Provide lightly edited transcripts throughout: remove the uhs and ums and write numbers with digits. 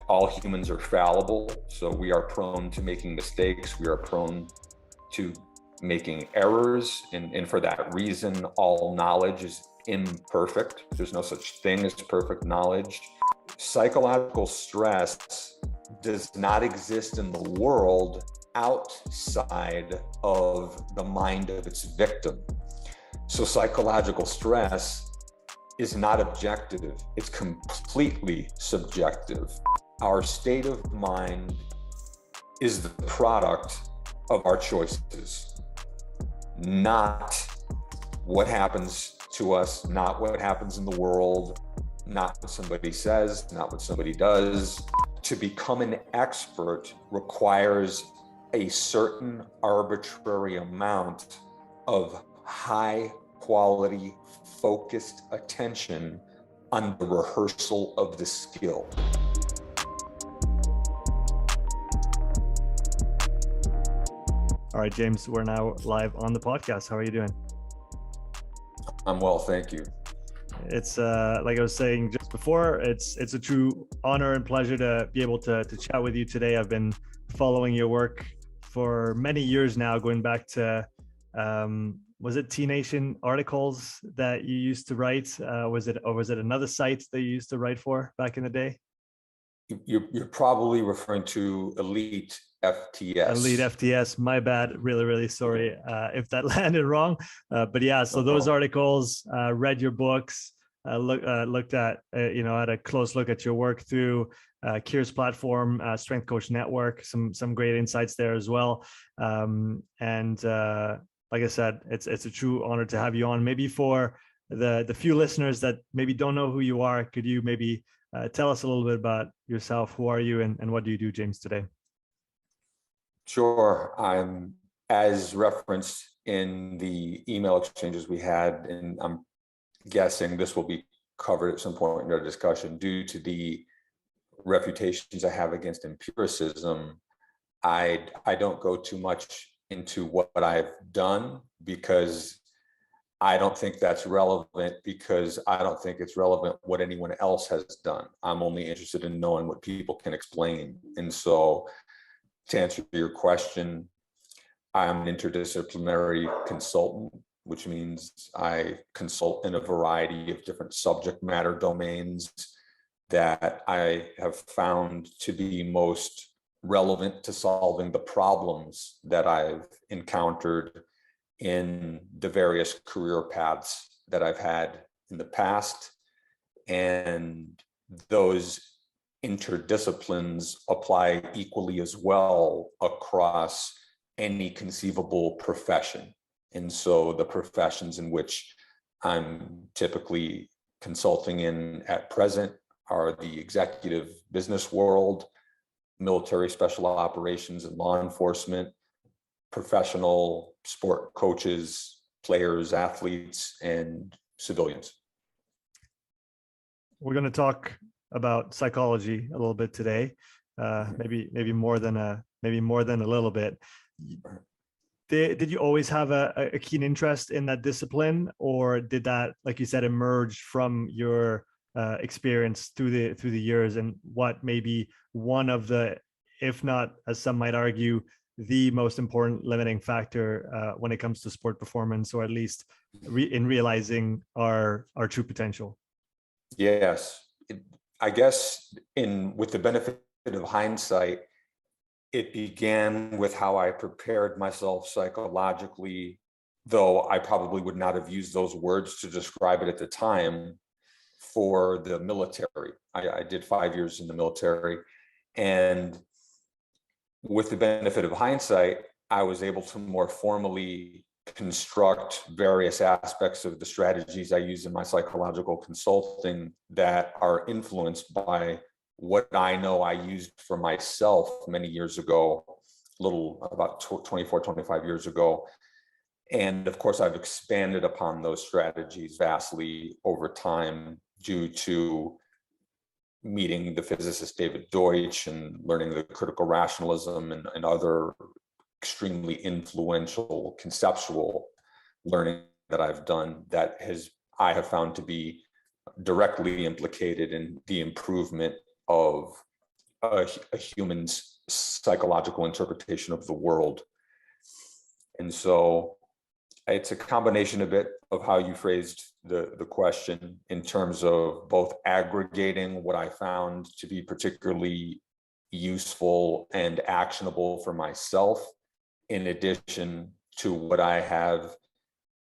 all humans are fallible, so we are prone to making mistakes. We are prone to making errors, and for that reason, all knowledge is imperfect. There's no such thing as perfect knowledge. Psychological stress does not exist in the world outside of the mind of its victim. So psychological stress is not objective, it's completely subjective. Our state of mind is the product of our choices, not what happens to us, not what happens in the world, not what somebody says, not what somebody does. To become an expert requires a certain arbitrary amount of high quality, focused attention on the rehearsal of the skill. All right, James, we're now live on the podcast. How are you doing? I'm well, thank you. It's like I was saying just before, it's a true honor and pleasure to be able to chat with you today. I've been following your work for many years now, going back to was it T-Nation articles that you used to write? Was it another site that you used to write for back in the day? You're probably referring to Elite FTS. Elite FTS, my bad. Really sorry if that landed wrong. But yeah, so those articles, read your books, looked at, had a close look at your work through Kier's platform, Strength Coach Network, some great insights there as well. Like I said, it's a true honor to have you on. Maybe for the few listeners that maybe don't know who you are, could you maybe tell us a little bit about yourself? Who are you and what do you do, James, today? Sure. I'm, as referenced in the email exchanges we had, and I'm guessing this will be covered at some point in our discussion, due to the reputations I have against empiricism, I don't go too much into what I've done because I don't think that's relevant, because I don't think it's relevant what anyone else has done. I'm only interested in knowing what people can explain. And so to answer your question, I'm an interdisciplinary consultant, which means I consult in a variety of different subject matter domains that I have found to be most relevant to solving the problems that I've encountered in the various career paths that I've had in the past. And those interdisciplines apply equally as well across any conceivable profession. And so the professions in which I'm typically consulting in at present are the executive business world, military special operations and law enforcement, professional sport coaches, players, athletes, and civilians. We're going to talk about psychology a little bit today, maybe more than a little bit. Did you always have a keen interest in that discipline, or did that, like you said, emerge from your experience through the years? And what maybe one of the, if not, as some might argue, the most important limiting factor when it comes to sport performance, or at least in realizing our true potential? Yes. I guess with the benefit of hindsight, it began with how I prepared myself psychologically, though I probably would not have used those words to describe it at the time, for the military. I did 5 years in the military, and with the benefit of hindsight, I was able to more formally construct various aspects of the strategies I use in my psychological consulting that are influenced by what I know I used for myself many years ago, about 24, 25 years ago. And of course, I've expanded upon those strategies vastly over time due to meeting the physicist David Deutsch and learning the critical rationalism and other extremely influential conceptual learning that I've done that I have found to be directly implicated in the improvement of a human's psychological interpretation of the world. And so it's a combination a bit of how you phrased the question in terms of both aggregating what I found to be particularly useful and actionable for myself, in addition to what I have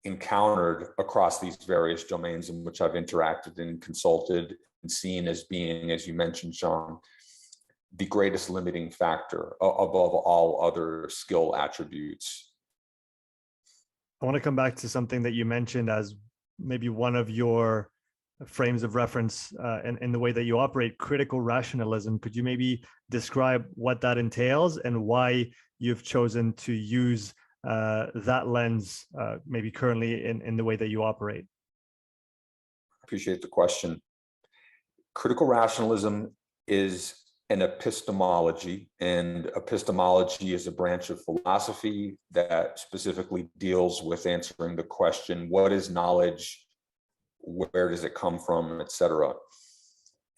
encountered across these various domains in which I've interacted and consulted and seen as being, as you mentioned, Sean, the greatest limiting factor above all other skill attributes. I want to come back to something that you mentioned as maybe one of your frames of reference in the way that you operate, critical rationalism. Could you maybe describe what that entails and why you've chosen to use that lens maybe currently in the way that you operate? Appreciate the question. Critical rationalism is an epistemology, and epistemology is a branch of philosophy that specifically deals with answering the question, what is knowledge, where does it come from, etc.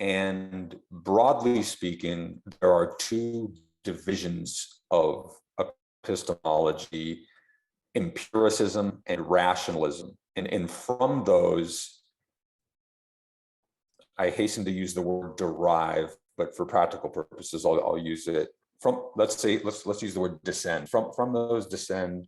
And broadly speaking, there are two divisions of epistemology: empiricism and rationalism. And from those, I hasten to use the word derive, but for practical purposes, I'll use it from, let's use the word descend. From those descend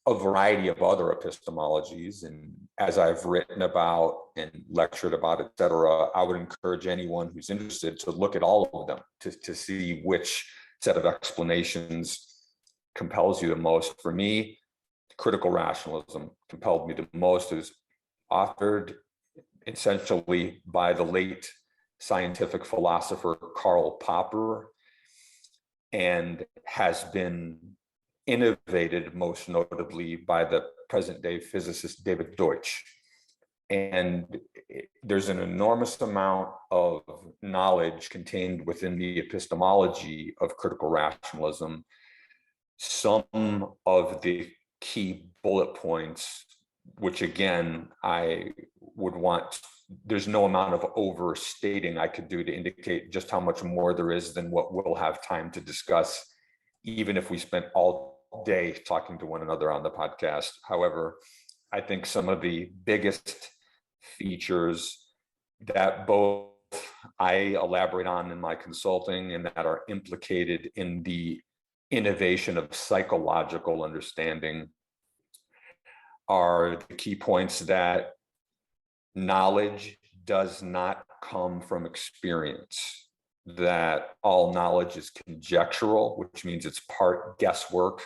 a variety of other epistemologies. And as I've written about and lectured about, etc., I would encourage anyone who's interested to look at all of them to see which set of explanations compels you the most. For me, critical rationalism compelled me the most. It was authored essentially by the late scientific philosopher Karl Popper, and has been innovated most notably by the present day physicist David Deutsch. And there's an enormous amount of knowledge contained within the epistemology of critical rationalism. Some of the key bullet points, which again, I would want, there's no amount of overstating I could do to indicate just how much more there is than what we'll have time to discuss, even if we spent all day talking to one another on the podcast. However, I think some of the biggest features that both I elaborate on in my consulting and that are implicated in the innovation of psychological understanding are the key points: that knowledge does not come from experience, that all knowledge is conjectural, which means it's part guesswork,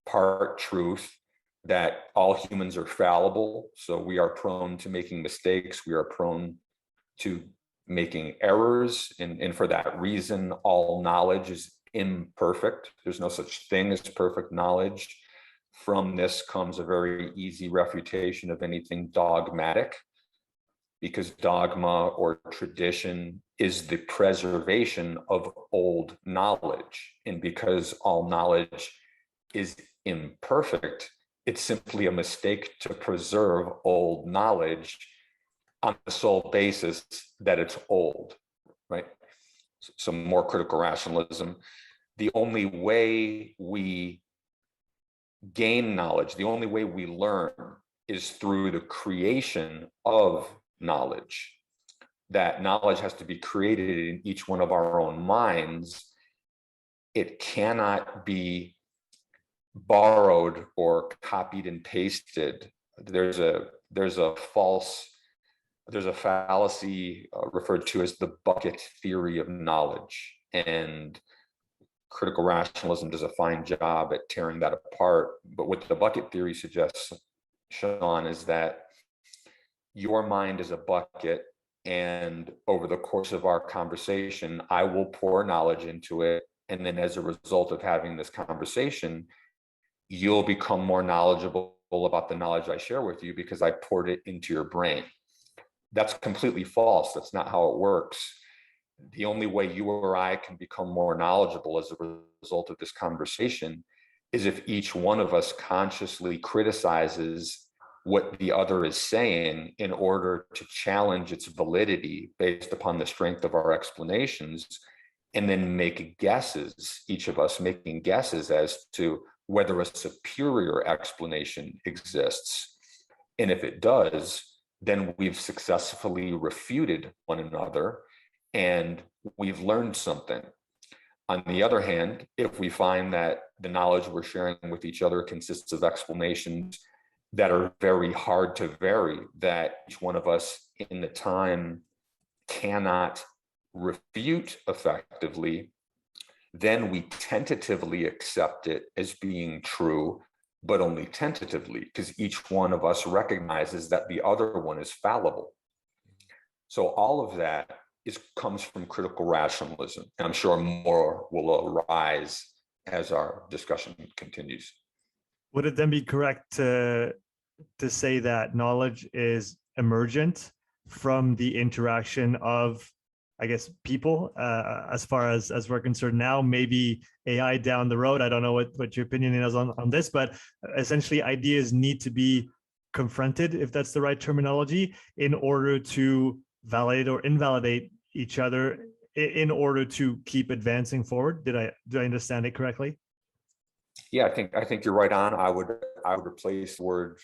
part truth, that all humans are fallible, so we are prone to making mistakes, we are prone to making errors, and for that reason, all knowledge is imperfect. There's no such thing as perfect knowledge. From this comes a very easy refutation of anything dogmatic, because dogma or tradition is the preservation of old knowledge. And because all knowledge is imperfect, it's simply a mistake to preserve old knowledge on the sole basis that it's old, right? So more critical rationalism. The only way we gain knowledge, the only way we learn, is through the creation of knowledge. That knowledge has to be created in each one of our own minds. It cannot be borrowed or copied and pasted. There's a fallacy referred to as the bucket theory of knowledge, and critical rationalism does a fine job at tearing that apart. But what the bucket theory suggests, Sean, is that your mind is a bucket, and over the course of our conversation, I will pour knowledge into it. And then as a result of having this conversation, you'll become more knowledgeable about the knowledge I share with you because I poured it into your brain. That's completely false. That's not how it works. The only way you or I can become more knowledgeable as a result of this conversation is if each one of us consciously criticizes what the other is saying in order to challenge its validity based upon the strength of our explanations. and then make guesses, each of us making guesses as to whether a superior explanation exists. And if it does, then we've successfully refuted one another and we've learned something. On the other hand, if we find that the knowledge we're sharing with each other consists of explanations that are very hard to vary, that each one of us in the time cannot refute effectively, then we tentatively accept it as being true, but only tentatively, because each one of us recognizes that the other one is fallible. So all of that comes from critical rationalism. And I'm sure more will arise as our discussion continues. Would it then be correct to say that knowledge is emergent from the interaction of, I guess, people, as far as we're concerned now, maybe AI down the road? I don't know what your opinion is on this, but essentially ideas need to be confronted, if that's the right terminology, in order to validate or invalidate each other, in order to keep advancing forward. Did I understand it correctly? Yeah, I think you're right on. I would replace the word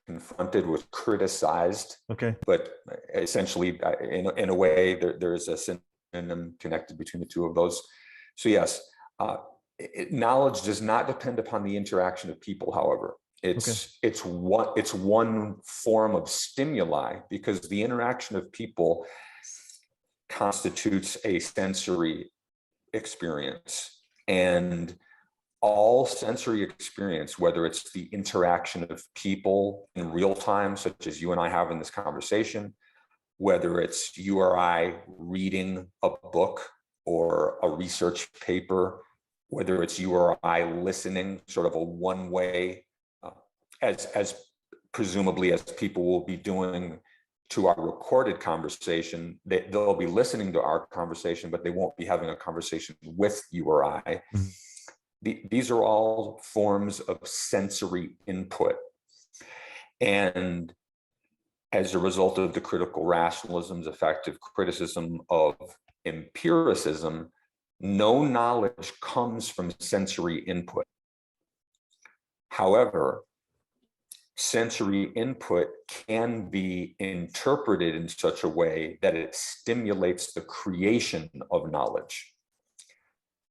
confronted with criticized. Okay. But essentially, in a way, there is a synonym connected between the two of those. So yes, knowledge does not depend upon the interaction of people. However, it's one form of stimuli, because the interaction of people constitutes a sensory experience, and all sensory experience, whether it's the interaction of people in real time, such as you and I have in this conversation, whether it's you or I reading a book or a research paper, whether it's you or I listening, sort of a one-way, as presumably as people will be doing to our recorded conversation, they'll be listening to our conversation, but they won't be having a conversation with you or I. Mm-hmm. These are all forms of sensory input. And as a result of the critical rationalism's effective criticism of empiricism, no knowledge comes from sensory input. However, sensory input can be interpreted in such a way that it stimulates the creation of knowledge.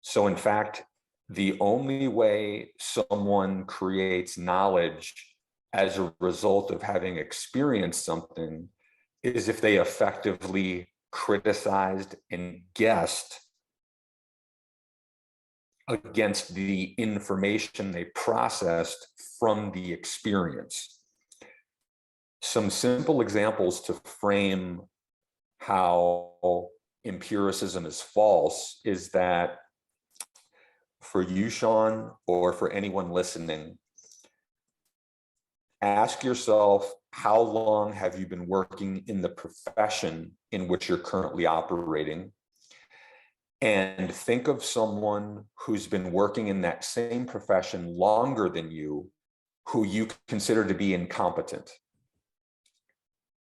So in fact, the only way someone creates knowledge as a result of having experienced something is if they effectively criticized and guessed against the information they processed from the experience. Some simple examples to frame how empiricism is false is that for you, Sean, or for anyone listening, ask yourself, how long have you been working in the profession in which you're currently operating? And think of someone who's been working in that same profession longer than you, who you consider to be incompetent.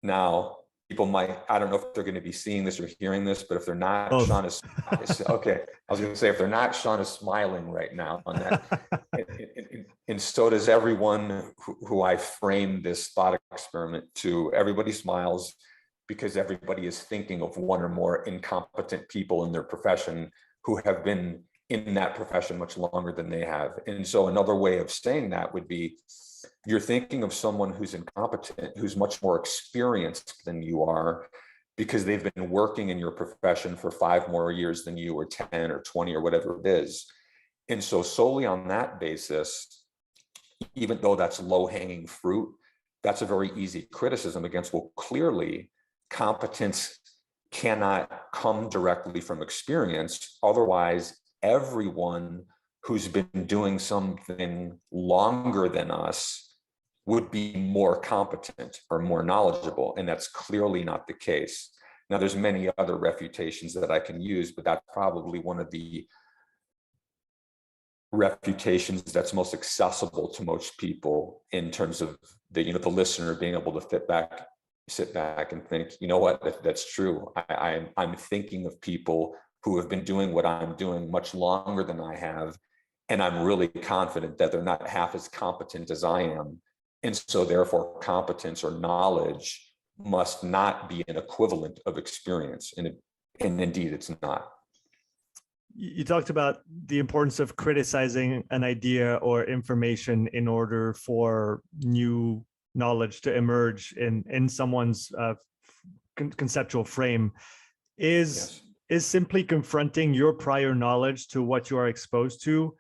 Now, people might, I don't know if they're going to be seeing this or hearing this, but if they're not, Sean is, okay. I was going to say, if they're not, Sean is smiling right now on that. and so does everyone who I framed this thought experiment to. Everybody smiles because everybody is thinking of one or more incompetent people in their profession who have been in that profession much longer than they have. And so another way of saying that would be, you're thinking of someone who's incompetent, who's much more experienced than you are, because they've been working in your profession for 5 more years than you, or 10 or 20 or whatever it is. And so solely on that basis, even though that's low-hanging fruit, that's a very easy criticism against, well, clearly competence cannot come directly from experience. Otherwise, everyone who's been doing something longer than us would be more competent or more knowledgeable, and that's clearly not the case. Now, there's many other refutations that I can use, but that's probably one of the refutations that's most accessible to most people in terms of the listener being able to sit back and think, you know what, that's true. I'm thinking of people who have been doing what I'm doing much longer than I have. And I'm really confident that they're not half as competent as I am. And so therefore competence or knowledge must not be an equivalent of experience. And indeed it's not. You talked about the importance of criticizing an idea or information in order for new knowledge to emerge in someone's conceptual frame. Is simply confronting your prior knowledge to what you are exposed to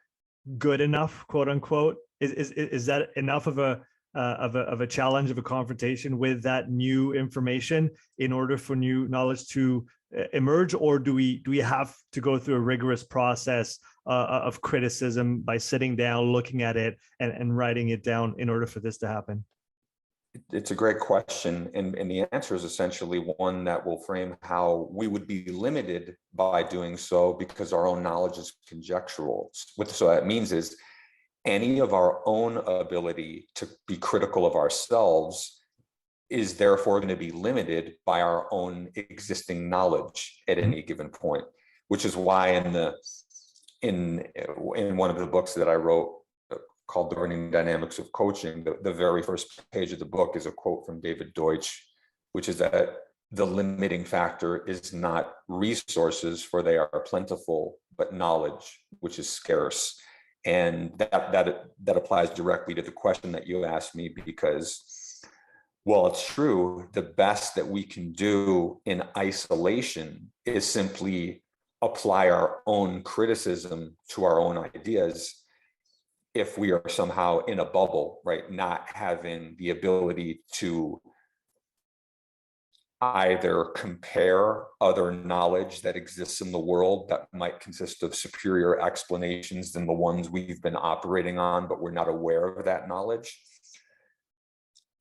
good enough, quote unquote? Is that enough of a challenge, of a confrontation with that new information in order for new knowledge to emerge, or do we have to go through a rigorous process of criticism by sitting down, looking at it, and writing it down in order for this to happen? It's a great question, and the answer is essentially one that will frame how we would be limited by doing so, because our own knowledge is conjectural. What so that means is any of our own ability to be critical of ourselves is therefore going to be limited by our own existing knowledge at any given point, which is why in one of the books that I wrote called The Governing Dynamics of Coaching, the very first page of the book is a quote from David Deutsch, which is that the limiting factor is not resources, for they are plentiful, but knowledge, which is scarce. And that applies directly to the question that you asked me, because while it's true, the best that we can do in isolation is simply apply our own criticism to our own ideas. If we are somehow in a bubble, right, not having the ability to either compare other knowledge that exists in the world that might consist of superior explanations than the ones we've been operating on, but we're not aware of that knowledge.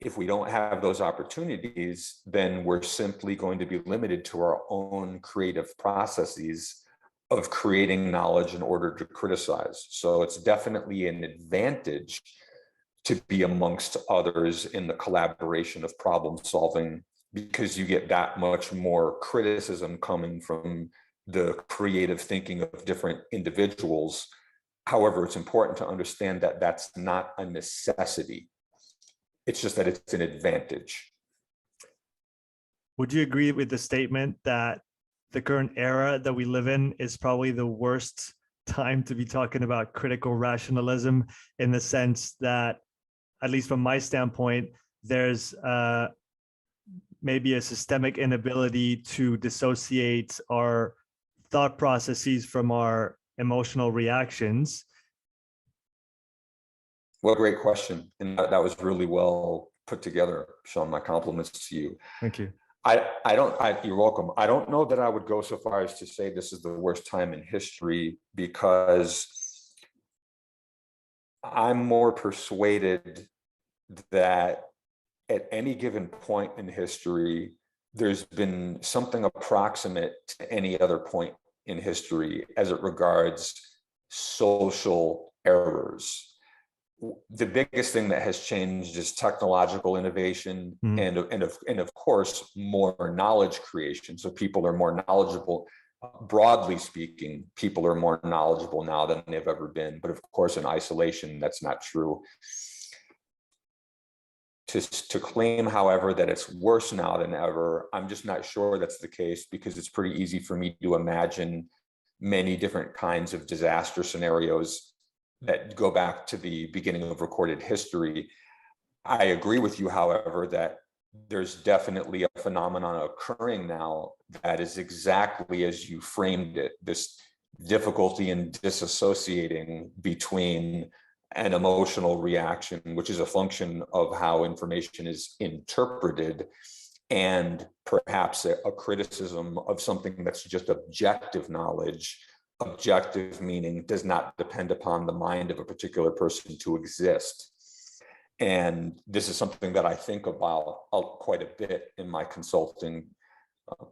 If we don't have those opportunities, then we're simply going to be limited to our own creative processes of creating knowledge in order to criticize. So it's definitely an advantage to be amongst others in the collaboration of problem solving, because you get that much more criticism coming from the creative thinking of different individuals. However, it's important to understand that that's not a necessity. It's just that it's an advantage. Would you agree with the statement that the current era that we live in is probably the worst time to be talking about critical rationalism, in the sense that, at least from my standpoint, there's maybe a systemic inability to dissociate our thought processes from our emotional reactions? What a great question. And that was really well put together, Sean. My compliments to you. Thank you. You're welcome. I don't know that I would go so far as to say this is the worst time in history, because I'm more persuaded that at any given point in history, there's been something approximate to any other point in history as it regards social errors. The biggest thing that has changed is technological innovation and of course more knowledge creation. So people are more knowledgeable. Broadly speaking, people are more knowledgeable now than they've ever been. But of course, in isolation, that's not true. To claim, however, that it's worse now than ever, I'm just not sure that's the case, because it's pretty easy for me to imagine many different kinds of disaster scenarios that go back to the beginning of recorded history. I agree with you, however, that there's definitely a phenomenon occurring now that is exactly as you framed it, this difficulty in disassociating between an emotional reaction, which is a function of how information is interpreted, and perhaps a criticism of something that's just objective knowledge. Objective meaning does not depend upon the mind of a particular person to exist. And this is something that I think about quite a bit in my consulting,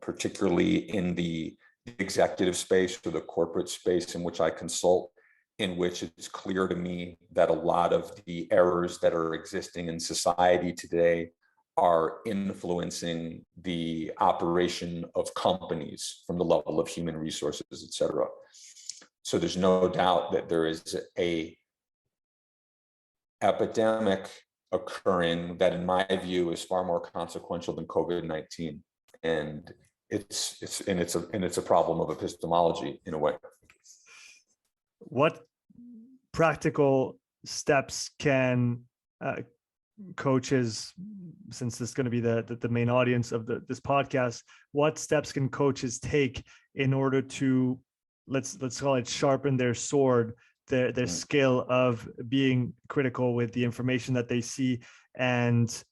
particularly in the executive space or the corporate space in which I consult, in which it's clear to me that a lot of the errors that are existing in society today are influencing the operation of companies from the level of human resources, et cetera. So there's no doubt that there is a epidemic occurring that, in my view, is far more consequential than COVID-19. And it's a problem of epistemology in a way. What practical steps can coaches, since this is going to be the main audience of this podcast, what steps can coaches take in order to, let's call it, sharpen their sword, their skill of being critical with the information that they see and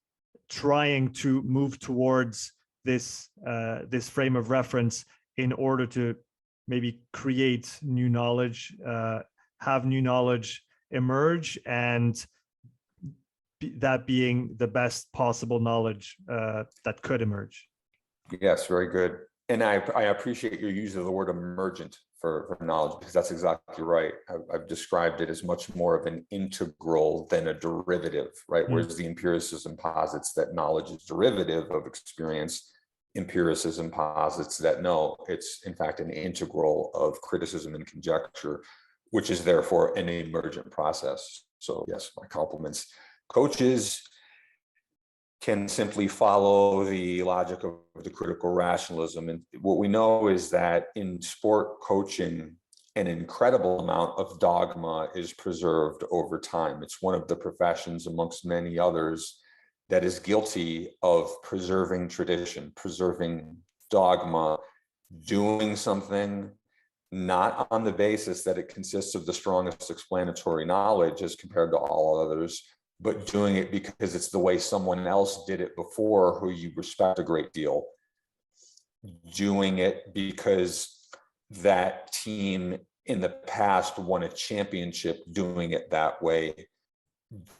trying to move towards this frame of reference in order to maybe create new knowledge, have new knowledge emerge, and that being the best possible knowledge that could emerge? Yes, very good. And I appreciate your use of the word emergent for knowledge, because that's exactly right. I've described it as much more of an integral than a derivative, right? Whereas the empiricism posits that knowledge is derivative of experience, empiricism posits that no, it's in fact an integral of criticism and conjecture, which is therefore an emergent process. So yes, my compliments. Coaches can simply follow the logic of the critical rationalism. And what we know is that in sport coaching, an incredible amount of dogma is preserved over time. It's one of the professions, amongst many others, that is guilty of preserving tradition, preserving dogma, doing something not on the basis that it consists of the strongest explanatory knowledge as compared to all others, but doing it because it's the way someone else did it before, who you respect a great deal. Doing it because that team in the past won a championship doing it that way.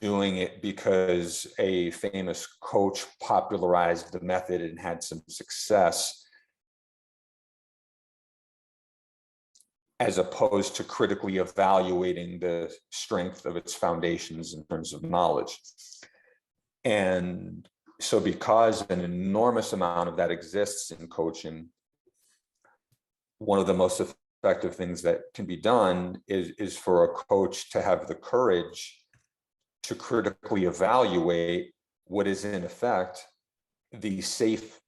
Doing it because a famous coach popularized the method and had some success, as opposed to critically evaluating the strength of its foundations in terms of knowledge. And so because an enormous amount of that exists in coaching, one of the most effective things that can be done is for a coach to have the courage to critically evaluate what is in effect the safe,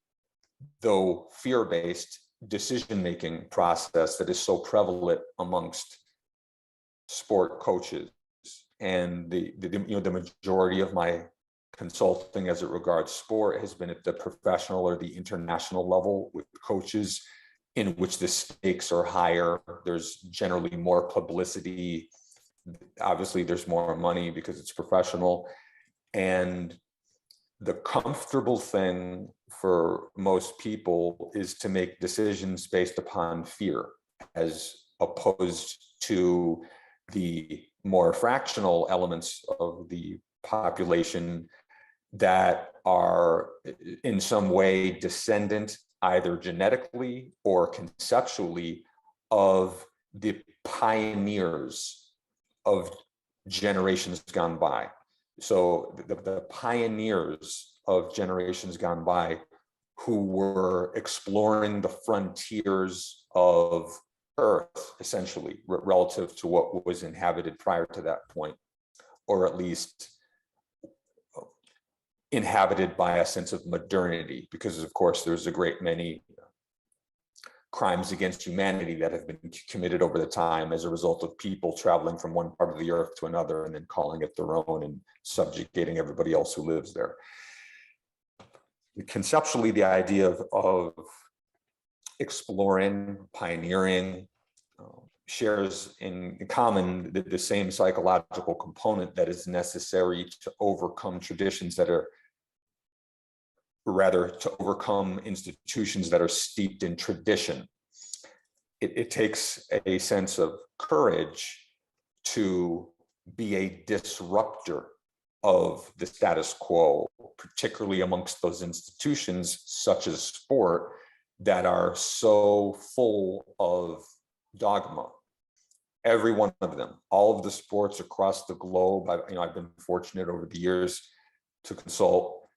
though fear-based, decision-making process that is so prevalent amongst sport coaches. And the majority of my consulting as it regards sport has been at the professional or the international level with coaches, in which the stakes are higher. There's generally more publicity. Obviously, there's more money because it's professional. And the comfortable thing for most people is to make decisions based upon fear, as opposed to the more fractional elements of the population that are in some way descendant, either genetically or conceptually, of the pioneers of generations gone by. So the pioneers of generations gone by, who were exploring the frontiers of Earth, essentially, relative to what was inhabited prior to that point, or at least inhabited by a sense of modernity, because of course there's a great many crimes against humanity that have been committed over the time as a result of people traveling from one part of the earth to another and then calling it their own and subjugating everybody else who lives there. Conceptually, the idea of exploring, pioneering, shares in common the same psychological component that is necessary to overcome traditions that are, rather, to overcome institutions that are steeped in tradition. It takes a sense of courage to be a disruptor of the status quo, particularly amongst those institutions such as sport that are so full of dogma. Every one of them, all of the sports across the globe. I've been fortunate over the years to consult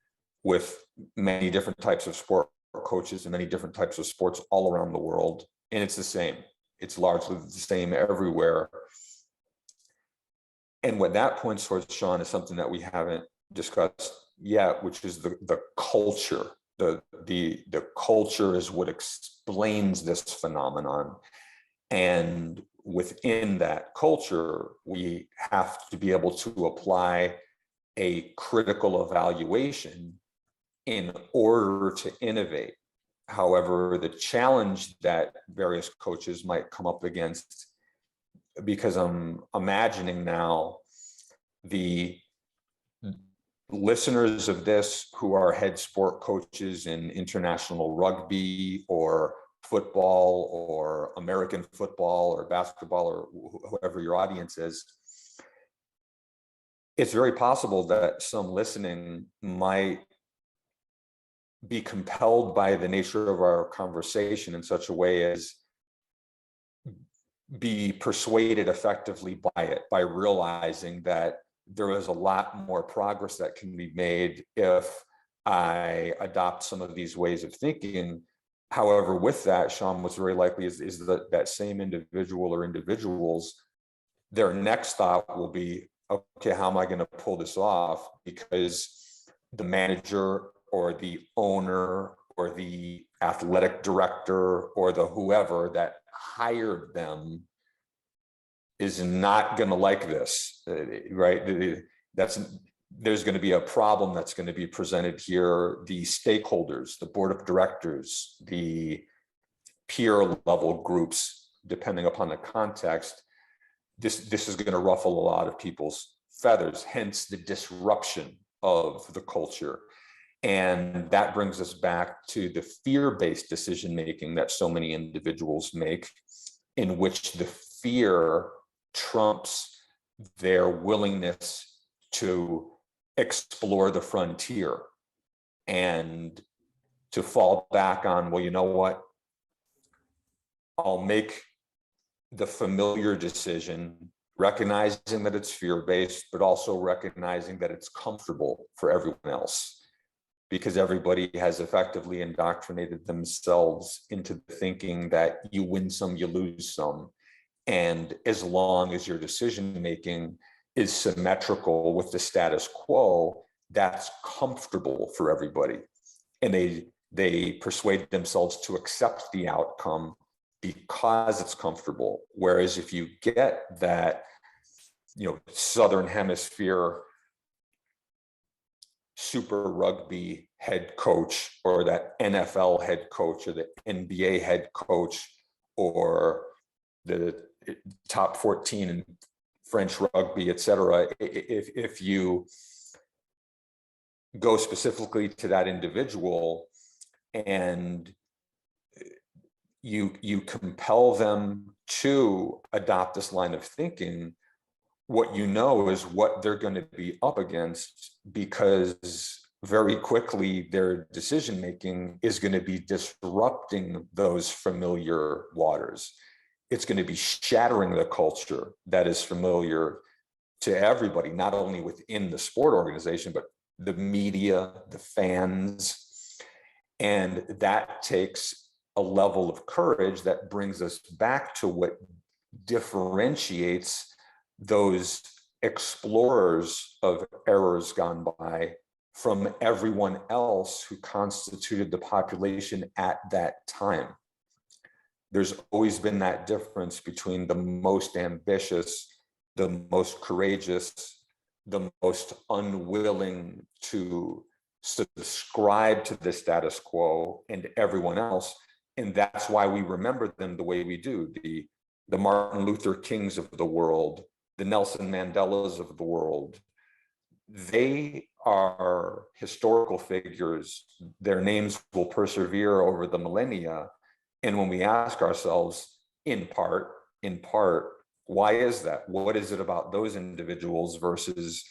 with many different types of sport coaches and many different types of sports all around the world. And it's the same. It's largely the same everywhere. And what that points towards, Sean, is something that we haven't discussed yet, which is the culture. The culture is what explains this phenomenon. And within that culture, we have to be able to apply a critical evaluation in order to innovate. However, the challenge that various coaches might come up against, because I'm imagining now the listeners of this who are head sport coaches in international rugby or football or American football or basketball or whoever your audience is, it's very possible that some listening might be compelled by the nature of our conversation in such a way as be persuaded effectively by it, by realizing that there is a lot more progress that can be made if I adopt some of these ways of thinking. However, with that, Sean, what's very likely is that same individual or individuals, their next thought will be, okay, how am I going to pull this off? Because the manager or the owner or the athletic director or the whoever that hired them is not going to like this, right? There's going to be a problem that's going to be presented here. The stakeholders, the board of directors, the peer level groups, depending upon the context, this is going to ruffle a lot of people's feathers, hence the disruption of the culture. And that brings us back to the fear-based decision-making that so many individuals make, in which the fear trumps their willingness to explore the frontier and to fall back on, well, you know what? I'll make the familiar decision, recognizing that it's fear-based, but also recognizing that it's comfortable for everyone else, because everybody has effectively indoctrinated themselves into thinking that you win some, you lose some. And as long as your decision-making is symmetrical with the status quo, that's comfortable for everybody. And they persuade themselves to accept the outcome because it's comfortable. Whereas if you get that, Southern Hemisphere Super Rugby head coach, or that NFL head coach, or the NBA head coach, or the top 14 in French rugby, et cetera, if you go specifically to that individual and you compel them to adopt this line of thinking, what you know is what they're going to be up against, because very quickly their decision making is going to be disrupting those familiar waters. It's going to be shattering the culture that is familiar to everybody, not only within the sport organization, but the media, the fans. And that takes a level of courage that brings us back to what differentiates those explorers of eras gone by from everyone else who constituted the population at that time. There's always been that difference between the most ambitious, the most courageous, the most unwilling to subscribe to the status quo, and everyone else. And that's why we remember them the way we do. The Martin Luther Kings of the world, the Nelson Mandelas of the world, they are historical figures. Their names will persevere over the millennia. And when we ask ourselves, in part, why is that? What is it about those individuals versus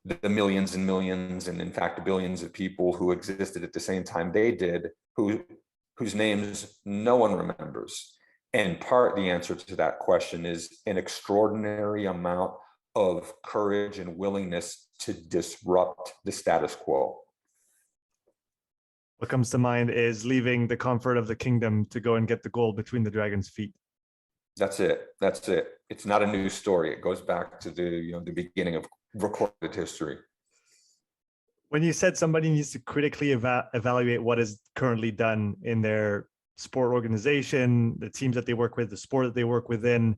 the millions and millions, and in fact, billions of people who existed at the same time they did, whose names no one remembers? And part, the answer to that question is an extraordinary amount of courage and willingness to disrupt the status quo. What comes to mind is leaving the comfort of the kingdom to go and get the gold between the dragon's feet. That's it. That's it. It's not a new story. It goes back to the beginning of recorded history. When you said somebody needs to critically evaluate what is currently done in their sport organization, the teams that they work with, the sport that they work within,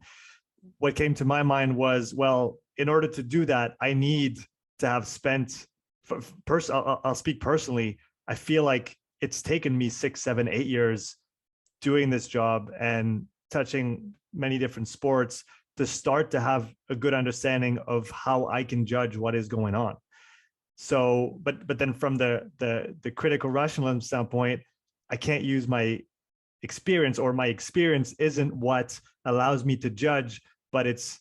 what came to my mind was, well, in order to do that, I need to have spent, I'll speak personally, I feel like it's taken me 6, 7, 8 years doing this job and touching many different sports to start to have a good understanding of how I can judge what is going on. So, but then from the critical rationalism standpoint, I can't use my experience, or my experience isn't what allows me to judge, but it's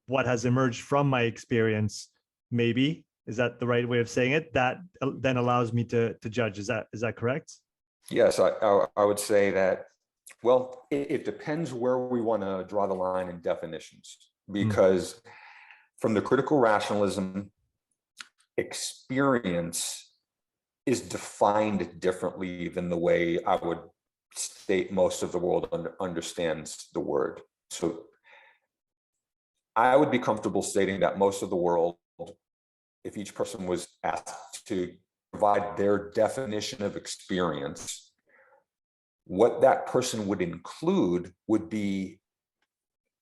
what has emerged from my experience. Maybe, is that the right way of saying it? That then allows me to judge. Is that correct? Yes, I would say that. Well, it depends where we want to draw the line in definitions, because from the critical rationalism, experience is defined differently than the way I would state most of the world understands the word. So I would be comfortable stating that most of the world, if each person was asked to provide their definition of experience, what that person would include would be,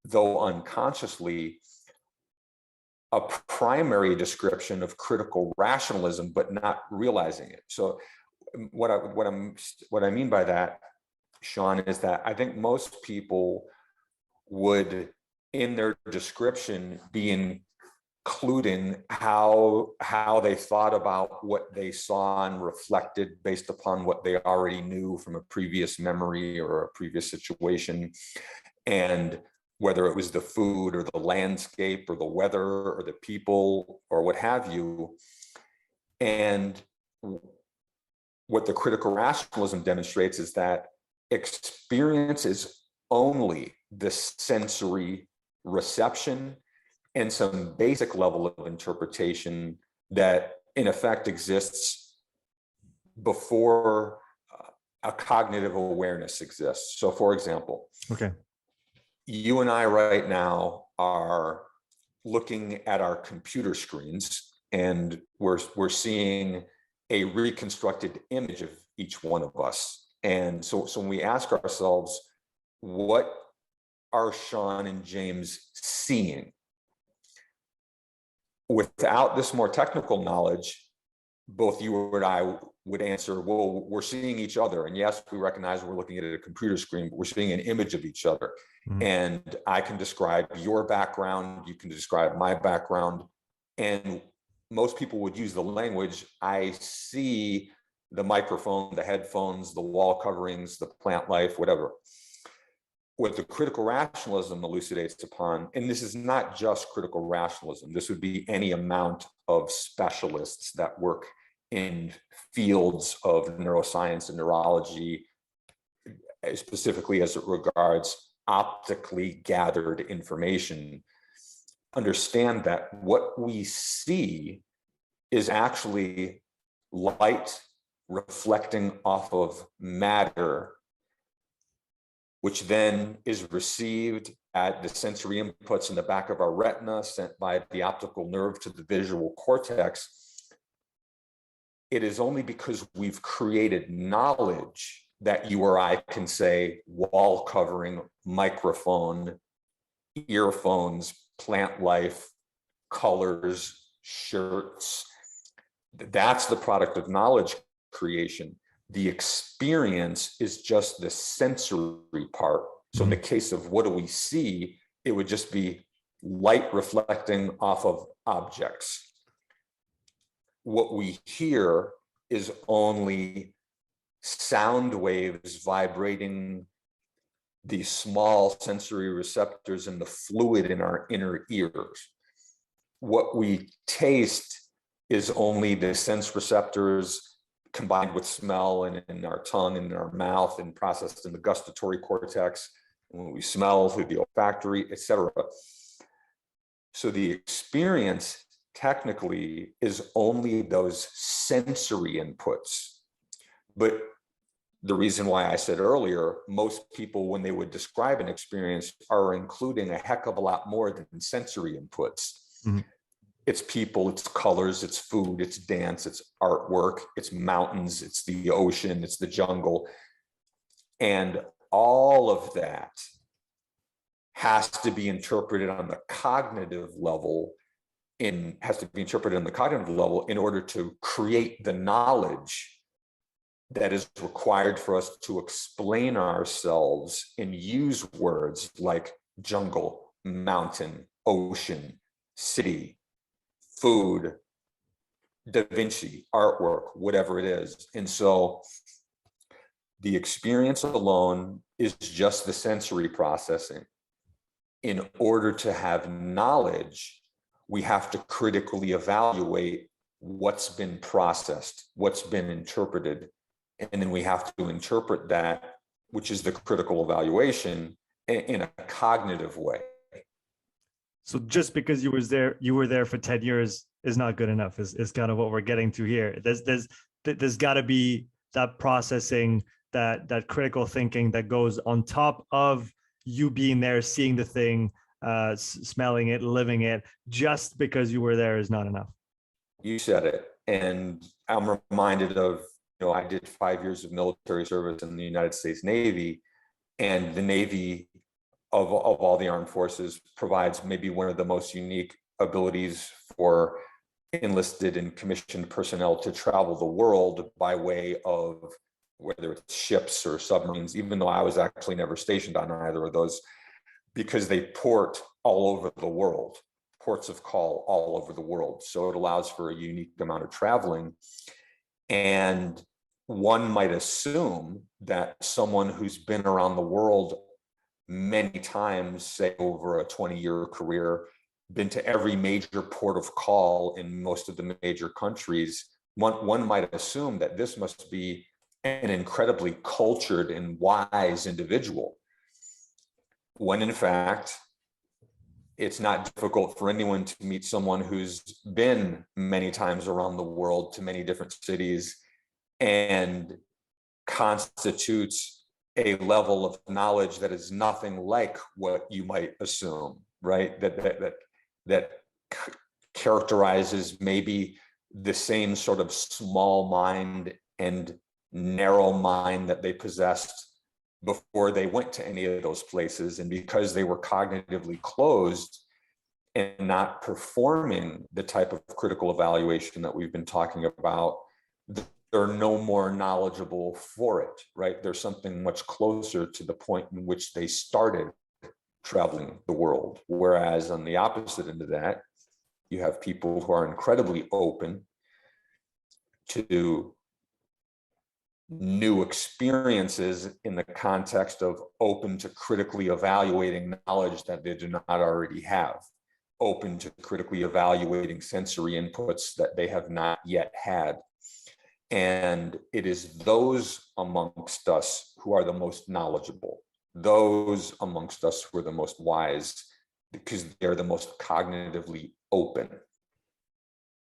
though unconsciously, a primary description of critical rationalism, but not realizing it. So what I mean by that, Sean, is that I think most people would, in their description, be including how they thought about what they saw and reflected based upon what they already knew from a previous memory or a previous situation, and whether it was the food or the landscape or the weather or the people or what have you. And what the critical rationalism demonstrates is that experience is only the sensory reception and some basic level of interpretation that in effect exists before a cognitive awareness exists. So for example, okay, you and I right now are looking at our computer screens, and we're seeing a reconstructed image of each one of us. And so when we ask ourselves, what are Sean and James seeing? Without this more technical knowledge, both you and I would answer, well, we're seeing each other. And yes, we recognize we're looking at a computer screen, but we're seeing an image of each other. And I can describe your background, you can describe my background. And most people would use the language, I see the microphone, the headphones, the wall coverings, the plant life, whatever. What the critical rationalism elucidates upon, and this is not just critical rationalism, this would be any amount of specialists that work in fields of neuroscience and neurology, specifically as it regards optically gathered information, understand that what we see is actually light reflecting off of matter, which then is received at the sensory inputs in the back of our retina, sent by the optical nerve to the visual cortex. It is only because we've created knowledge that you or I can say wall covering, microphone, earphones, plant life, colors, shirts. That's the product of knowledge creation. The experience is just the sensory part. So in the case of what do we see, it would just be light reflecting off of objects. What we hear is only sound waves vibrating these small sensory receptors in the fluid in our inner ears. What we taste is only the sense receptors combined with smell and in our tongue and in our mouth and processed in the gustatory cortex, when we smell through the olfactory, etc. So the experience technically is only those sensory inputs. But the reason why I said earlier, most people, when they would describe an experience, are including a heck of a lot more than sensory inputs. Mhm. It's people, it's colors, it's food, it's dance, it's artwork, it's mountains, it's the ocean, it's the jungle. And all of that has to be interpreted on the cognitive level in order to create the knowledge that is required for us to explain ourselves and use words like jungle, mountain, ocean, city, food, Da Vinci, artwork, whatever it is. And so the experience alone is just the sensory processing. In order to have knowledge, we have to critically evaluate what's been processed, what's been interpreted, and then we have to interpret that, which is the critical evaluation, in a cognitive way. So just because you were there for 10 years is not good enough, is kind of what we're getting to here. There's got to be that processing, that critical thinking that goes on top of you being there, seeing the thing, smelling it, living it. Just because you were there is not enough. You said it. And I'm reminded of, I did 5 years of military service in the United States Navy, and the Navy of all the armed forces provides maybe one of the most unique abilities for enlisted and commissioned personnel to travel the world by way of whether it's ships or submarines, even though I was actually never stationed on either of those, because they port all over the world, ports of call all over the world. So it allows for a unique amount of traveling. And one might assume that someone who's been around the world many times, say over a 20-year career, been to every major port of call in most of the major countries, one might assume that this must be an incredibly cultured and wise individual, when in fact, it's not difficult for anyone to meet someone who's been many times around the world to many different cities and constitutes a level of knowledge that is nothing like what you might assume, right? That characterizes maybe the same sort of small mind and narrow mind that they possessed before they went to any of those places. And because they were cognitively closed and not performing the type of critical evaluation that we've been talking about, they're no more knowledgeable for it, right? There's something much closer to the point in which they started traveling the world. Whereas on the opposite end of that, you have people who are incredibly open to new experiences in the context of open to critically evaluating knowledge that they do not already have, open to critically evaluating sensory inputs that they have not yet had. And it is those amongst us who are the most knowledgeable, those amongst us who are the most wise, because they're the most cognitively open.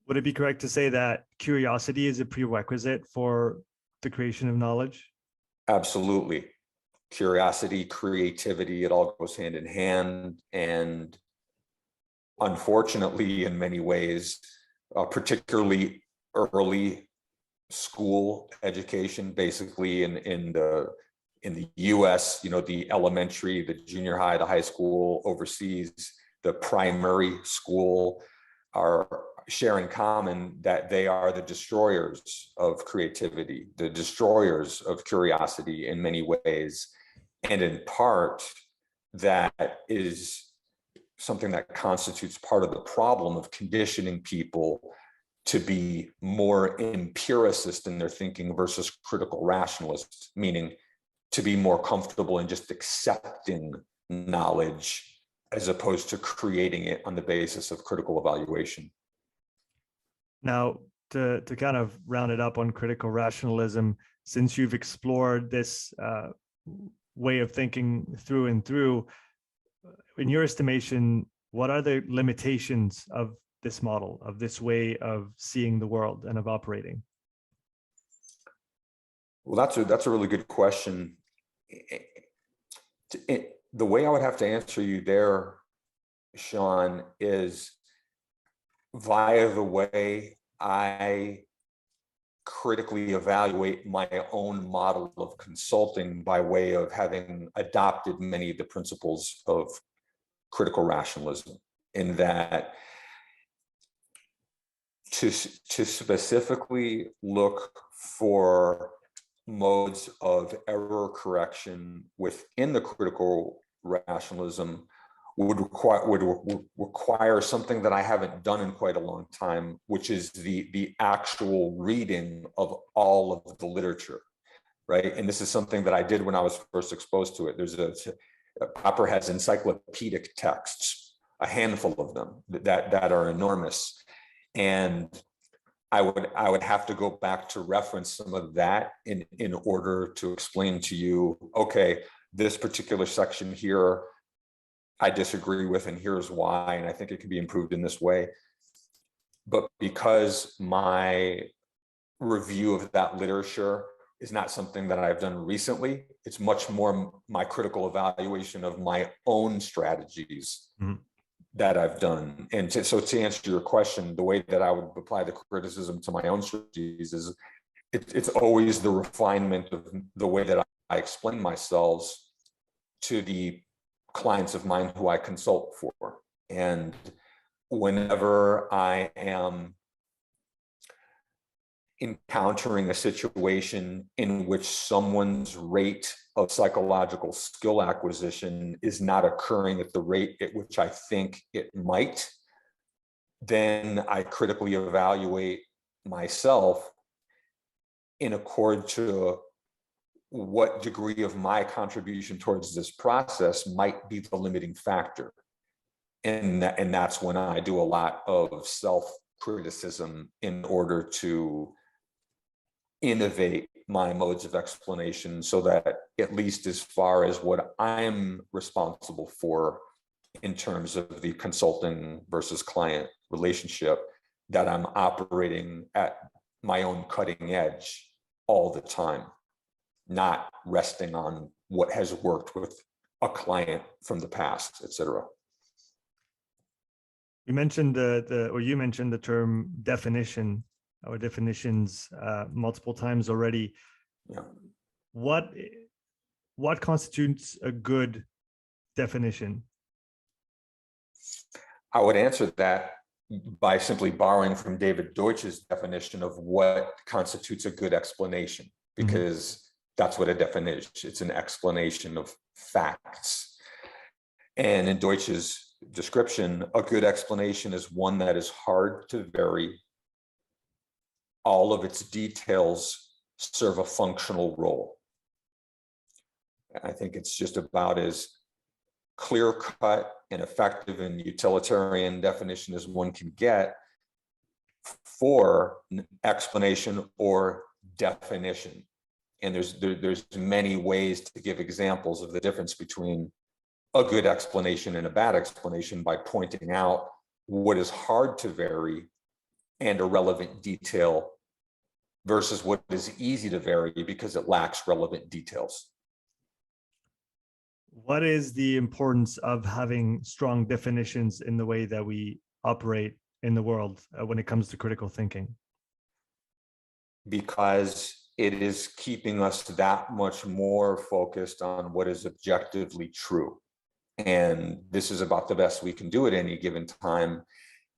Would it be correct to say that curiosity is a prerequisite for the creation of knowledge? Absolutely. Curiosity, creativity, it all goes hand in hand. And unfortunately, in many ways, particularly early school education, basically in the US, the elementary, the junior high, the high school, overseas, the primary school, are share in common that they are the destroyers of creativity, the destroyers of curiosity in many ways. And in part, that is something that constitutes part of the problem of conditioning people to be more empiricist in their thinking versus critical rationalist, meaning to be more comfortable in just accepting knowledge as opposed to creating it on the basis of critical evaluation. Now, to kind of round it up on critical rationalism, since you've explored this way of thinking through and through, in your estimation, what are the limitations of this model, of this way of seeing the world and of operating? Well, that's a really good question. The way I would have to answer you there, Sean, is via the way I critically evaluate my own model of consulting by way of having adopted many of the principles of critical rationalism, in that to specifically look for modes of error correction within the critical rationalism would require something that I haven't done in quite a long time, which is the actual reading of all of the literature, right? And this is something that I did when I was first exposed to it. Popper has encyclopedic texts, a handful of them that are enormous, and I would have to go back to reference some of that in order to explain to you, okay, this particular section here I disagree with, and here's why, and I think it can be improved in this way. But because my review of that literature is not something that I've done recently, it's much more my critical evaluation of my own strategies that I've done. And so to answer your question, the way that I would apply the criticism to my own strategies is it's always the refinement of the way that I explain myself to the clients of mine who I consult for. And whenever I am encountering a situation in which someone's rate of psychological skill acquisition is not occurring at the rate at which I think it might, then I critically evaluate myself in accord to what degree of my contribution towards this process might be the limiting factor. And that's when I do a lot of self-criticism in order to innovate my modes of explanation, so that at least as far as what I'm responsible for in terms of the consulting versus client relationship, that I'm operating at my own cutting edge all the time, not resting on what has worked with a client from the past, et cetera. You mentioned you mentioned the term definition or definitions multiple times already. Yeah. What constitutes a good definition? I would answer that by simply borrowing from David Deutsch's definition of what constitutes a good explanation, because that's what a definition is. It's an explanation of facts. And in Deutsch's description, a good explanation is one that is hard to vary. All of its details serve a functional role. I think it's just about as clear-cut and effective and utilitarian definition as one can get for explanation or definition. And there's many ways to give examples of the difference between a good explanation and a bad explanation by pointing out what is hard to vary and a relevant detail versus what is easy to vary because it lacks relevant details. What is the importance of having strong definitions in the way that we operate in the world when it comes to critical thinking? Because it is keeping us that much more focused on what is objectively true. And this is about the best we can do at any given time,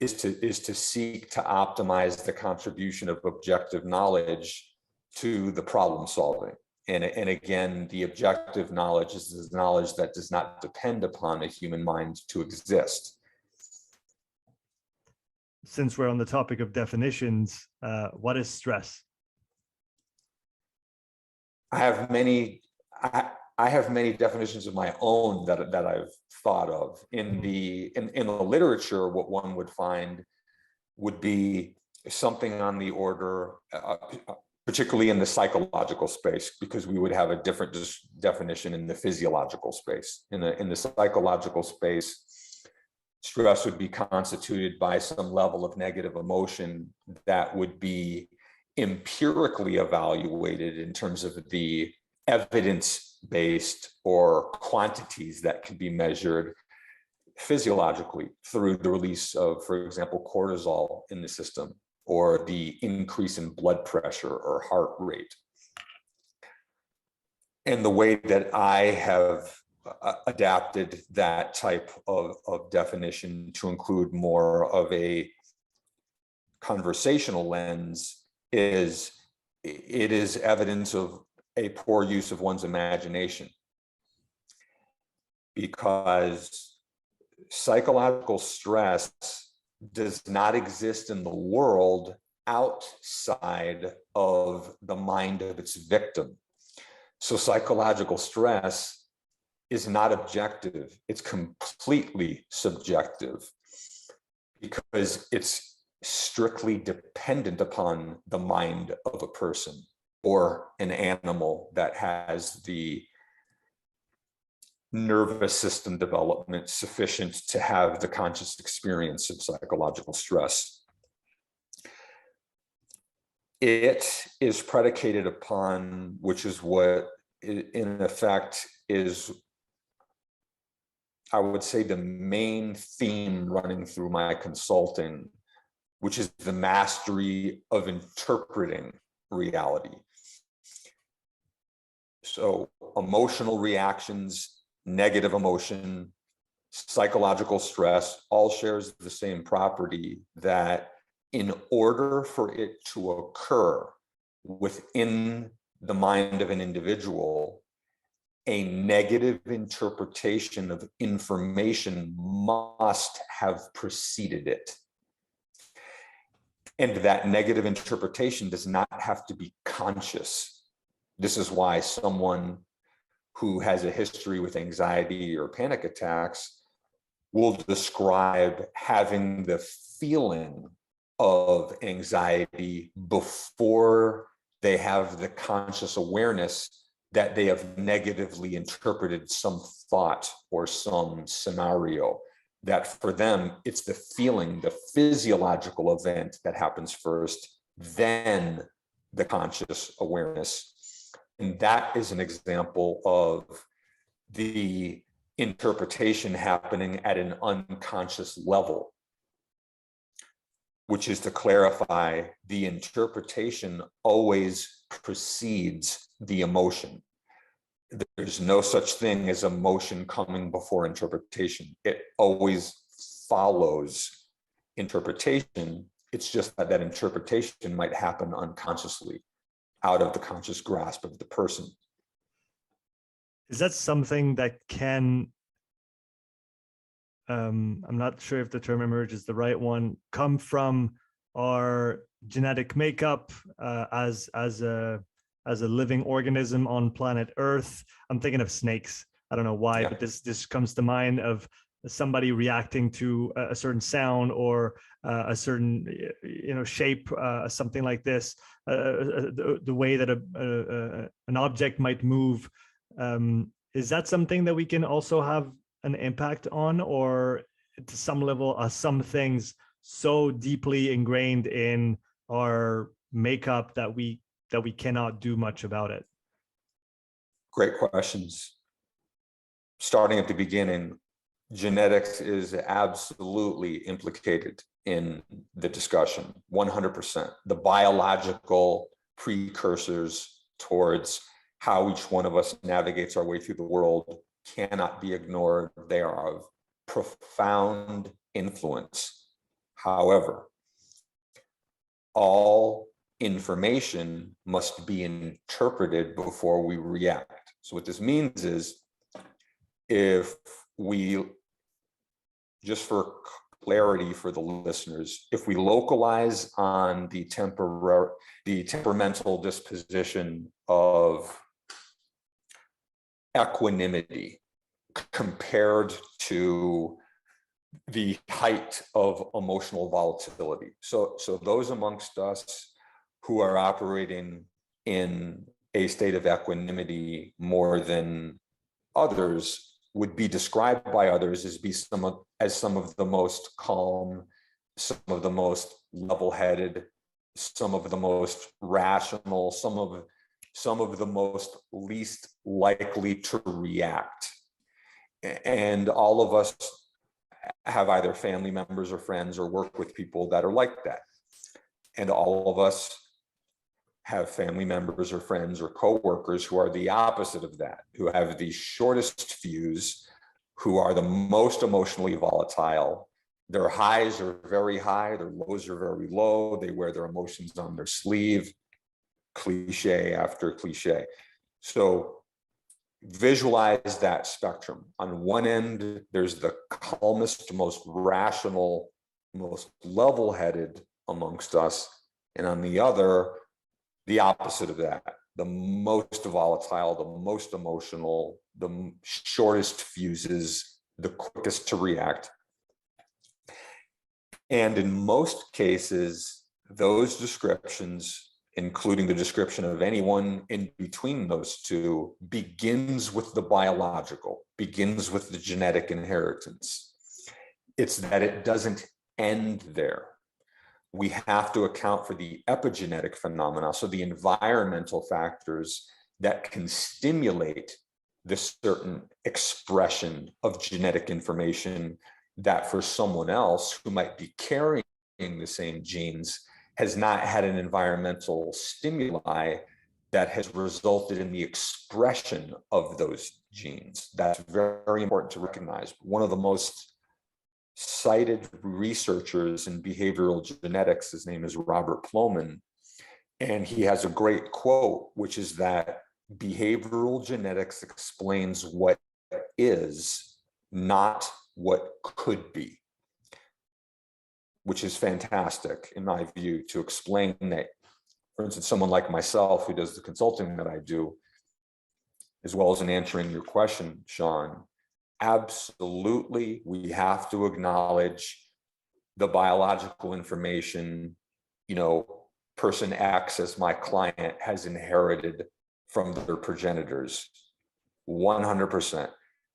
is to seek to optimize the contribution of objective knowledge to the problem solving. And again, the objective knowledge is the knowledge that does not depend upon a human mind to exist. Since we're on the topic of definitions, what is stress? I have many definitions of my own that I've thought of. In the literature, what one would find would be something on the order, particularly in the psychological space, because we would have a different definition in the physiological space. In the psychological space, stress would be constituted by some level of negative emotion that would be empirically evaluated in terms of the evidence-based or quantities that can be measured physiologically through the release of, for example, cortisol in the system, or the increase in blood pressure or heart rate. And the way that I have adapted that type of definition to include more of a conversational lens is, it is evidence of a poor use of one's imagination, because psychological stress does not exist in the world outside of the mind of its victim. So psychological stress is not objective, it's completely subjective, because it's strictly dependent upon the mind of a person or an animal that has the nervous system development sufficient to have the conscious experience of psychological stress. It is predicated upon, which is what in effect is, I would say, the main theme running through my consulting, which is the mastery of interpreting reality. So emotional reactions, negative emotion, psychological stress, all shares the same property, that in order for it to occur within the mind of an individual, a negative interpretation of information must have preceded it. And that negative interpretation does not have to be conscious. This is why someone who has a history with anxiety or panic attacks will describe having the feeling of anxiety before they have the conscious awareness that they have negatively interpreted some thought or some scenario. That for them, it's the feeling, the physiological event that happens first, then the conscious awareness. And that is an example of the interpretation happening at an unconscious level, which is to clarify, the interpretation always precedes the emotion. There's no such thing as emotion coming before interpretation. It always follows interpretation. It's just that that interpretation might happen unconsciously, out of the conscious grasp of the person. Is that something that can, I'm not sure if the term emerge is the right one, come from our genetic makeup as a living organism on planet Earth? I'm thinking of snakes. I don't know why, but this comes to mind of somebody reacting to a certain sound or a certain shape, something like this, the way that an object might move. Is that something that we can also have an impact on, or to some level are some things so deeply ingrained in our makeup that we cannot do much about it? Great questions. Starting at the beginning, genetics is absolutely implicated in the discussion, 100%. The biological precursors towards how each one of us navigates our way through the world cannot be ignored. They are of profound influence. However, all information must be interpreted before we react. So what this means is, if we, just for clarity for the listeners, if we localize on the temperamental disposition of equanimity compared to the height of emotional volatility. So those amongst us who are operating in a state of equanimity more than others would be described by others as some of the most calm, some of the most level-headed, some of the most rational, some of the most least likely to react. And all of us have either family members or friends or work with people that are like that. And all of us have family members or friends or coworkers who are the opposite of that, who have the shortest fuse, who are the most emotionally volatile. Their highs are very high, their lows are very low. They wear their emotions on their sleeve, cliche after cliche. So visualize that spectrum. On one end, there's the calmest, most rational, most level-headed amongst us. And on the other, the opposite of that, the most volatile, the most emotional, the shortest fuses, the quickest to react. And in most cases, those descriptions, including the description of anyone in between those two, begins with the biological, begins with the genetic inheritance. It's that it doesn't end there. We have to account for the epigenetic phenomena, so the environmental factors that can stimulate the certain expression of genetic information that for someone else who might be carrying the same genes has not had an environmental stimuli that has resulted in the expression of those genes. That's very important to recognize. One of the most cited researchers in behavioral genetics, his name is Robert Plomin, and he has a great quote, which is that behavioral genetics explains what is, not what could be, which is fantastic in my view to explain that, for instance, someone like myself who does the consulting that I do, as well as in answering your question, Sean, absolutely, we have to acknowledge the biological information, person X, as my client, has inherited from their progenitors, 100%.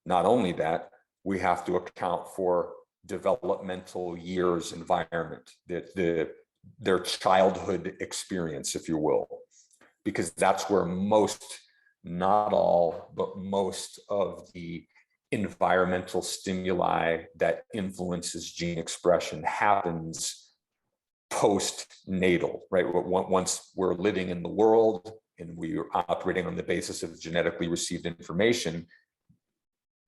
Not only that, we have to account for developmental years, environment, their childhood experience, if you will, because that's where most, not all, but most of the environmental stimuli that influences gene expression happens postnatal, right? Once we're living in the world and we are operating on the basis of genetically received information,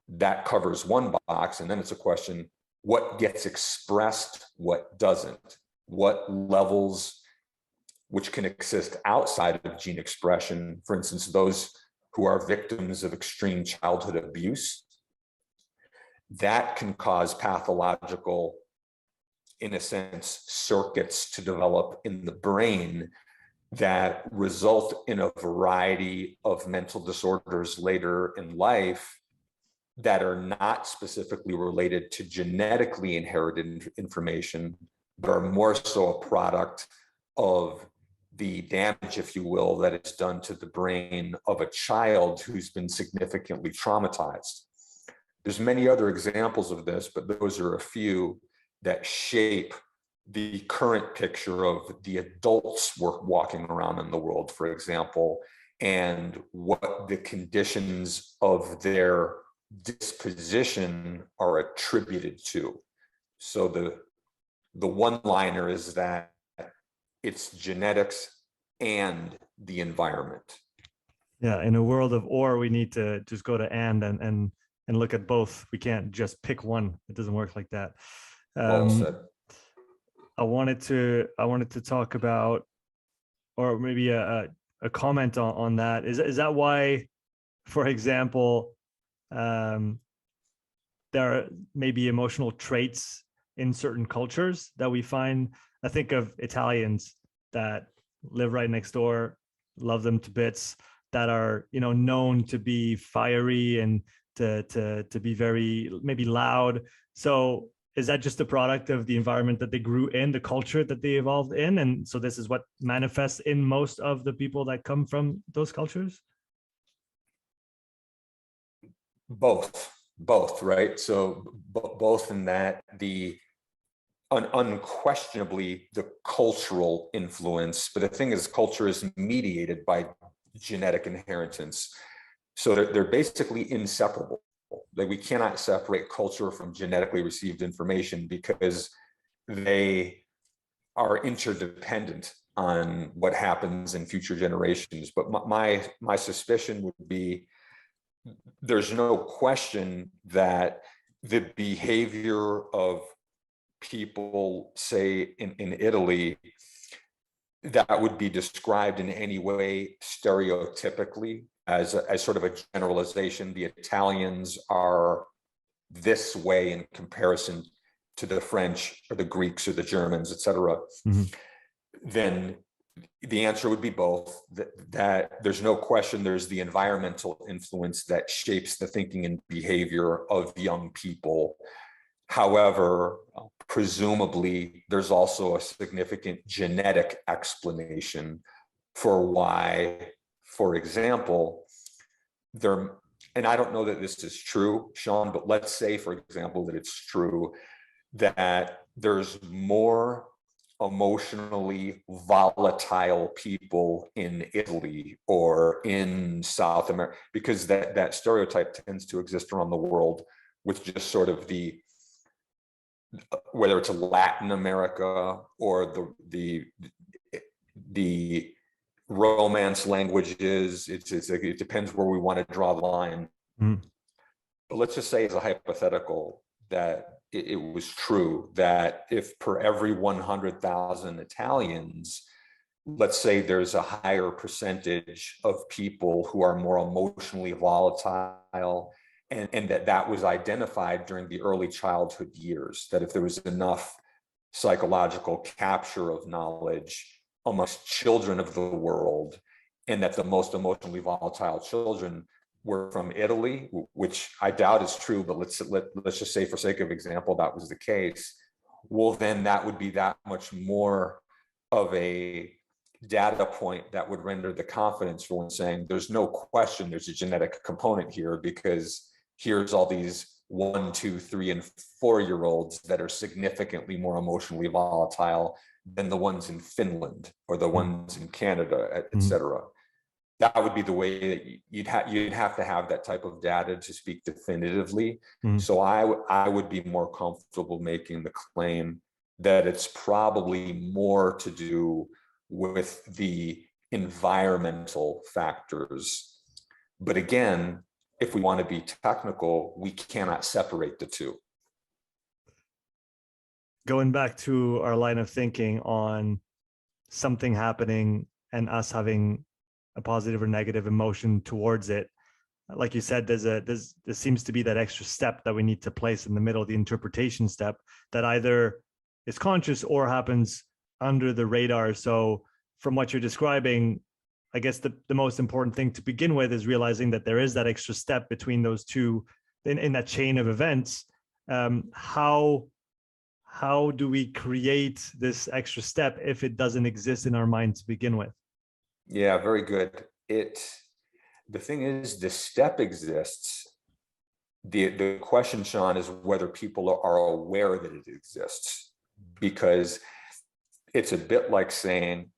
that covers one box. And then it's a question, what gets expressed, what doesn't, what levels which can exist outside of gene expression, for instance, those who are victims of extreme childhood abuse, that can cause pathological, in a sense, circuits to develop in the brain that result in a variety of mental disorders later in life that are not specifically related to genetically inherited information, but are more so a product of the damage, if you will, that is done to the brain of a child who's been significantly traumatized. There's many other examples of this, but those are a few that shape the current picture of the adults walking around in the world, for example, and what the conditions of their disposition are attributed to. So the one-liner is that it's genetics and the environment. Yeah, in a world of or, we need to just go to and look at both. We can't just pick one. It doesn't work like that. Well said. I wanted to talk about, or maybe a comment on that. Is that why, for example, there are maybe emotional traits in certain cultures that we find? I think of Italians that live right next door, love them to bits, that are, known to be fiery and to be very maybe loud. So is that just a product of the environment that they grew in, the culture that they evolved in? And so this is what manifests in most of the people that come from those cultures? Both, right? So both in that unquestionably the cultural influence, but the thing is, culture is mediated by genetic inheritance. So they're basically inseparable. Like, we cannot separate culture from genetically received information because they are interdependent on what happens in future generations. But my suspicion would be, there's no question that the behavior of people, say in Italy, that would be described in any way stereotypically as sort of a generalization. The Italians are this way in comparison to the French or the Greeks or the Germans, et cetera. Mm-hmm. Then the answer would be both. That there's no question there's the environmental influence that shapes the thinking and behavior of young people. However, presumably there's also a significant genetic explanation for why, for example, and I don't know that this is true, Sean, but let's say, for example, that it's true that there's more emotionally volatile people in Italy or in South America, because that stereotype tends to exist around the world, with just sort of whether it's Latin America or the Romance languages. It depends where we want to draw the line. Mm. But let's just say, as a hypothetical, that it was true that if per every 100,000 Italians, let's say there's a higher percentage of people who are more emotionally volatile, and that was identified during the early childhood years, that if there was enough psychological capture of knowledge amongst children of the world, and that the most emotionally volatile children were from Italy, which I doubt is true, but let's just say, for sake of example, that was the case. Well, then that would be that much more of a data point that would render the confidence for one saying there's no question there's a genetic component here, because here's all these 1, 2, 3, and 4-year-olds that are significantly more emotionally volatile than the ones in Finland or the ones in Canada, et cetera. That would be the way that you'd have to have that type of data to speak definitively. So I would be more comfortable making the claim that it's probably more to do with the environmental factors. But again, if we want to be technical, we cannot separate the two. Going back to our line of thinking on something happening and us having a positive or negative emotion towards it, like you said, there seems to be that extra step that we need to place in the middle, the interpretation step, that either is conscious or happens under the radar. So from what you're describing, I guess the most important thing to begin with is realizing that there is that extra step between those two in that chain of events. How do we create this extra step if it doesn't exist in our mind to begin with? Yeah, very good. The thing is, the step exists. The question, Sean, is whether people are aware that it exists, because it's a bit like saying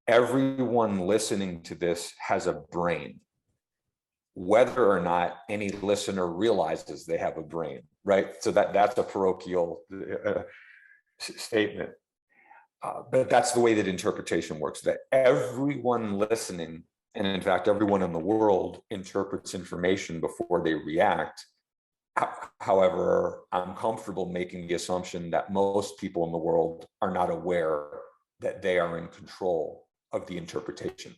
everyone listening to this has a brain, whether or not any listener realizes they have a brain, right? So that's a parochial statement. But that's the way that interpretation works, that everyone listening, and in fact, everyone in the world, interprets information before they react. However, I'm comfortable making the assumption that most people in the world are not aware that they are in control of the interpretation.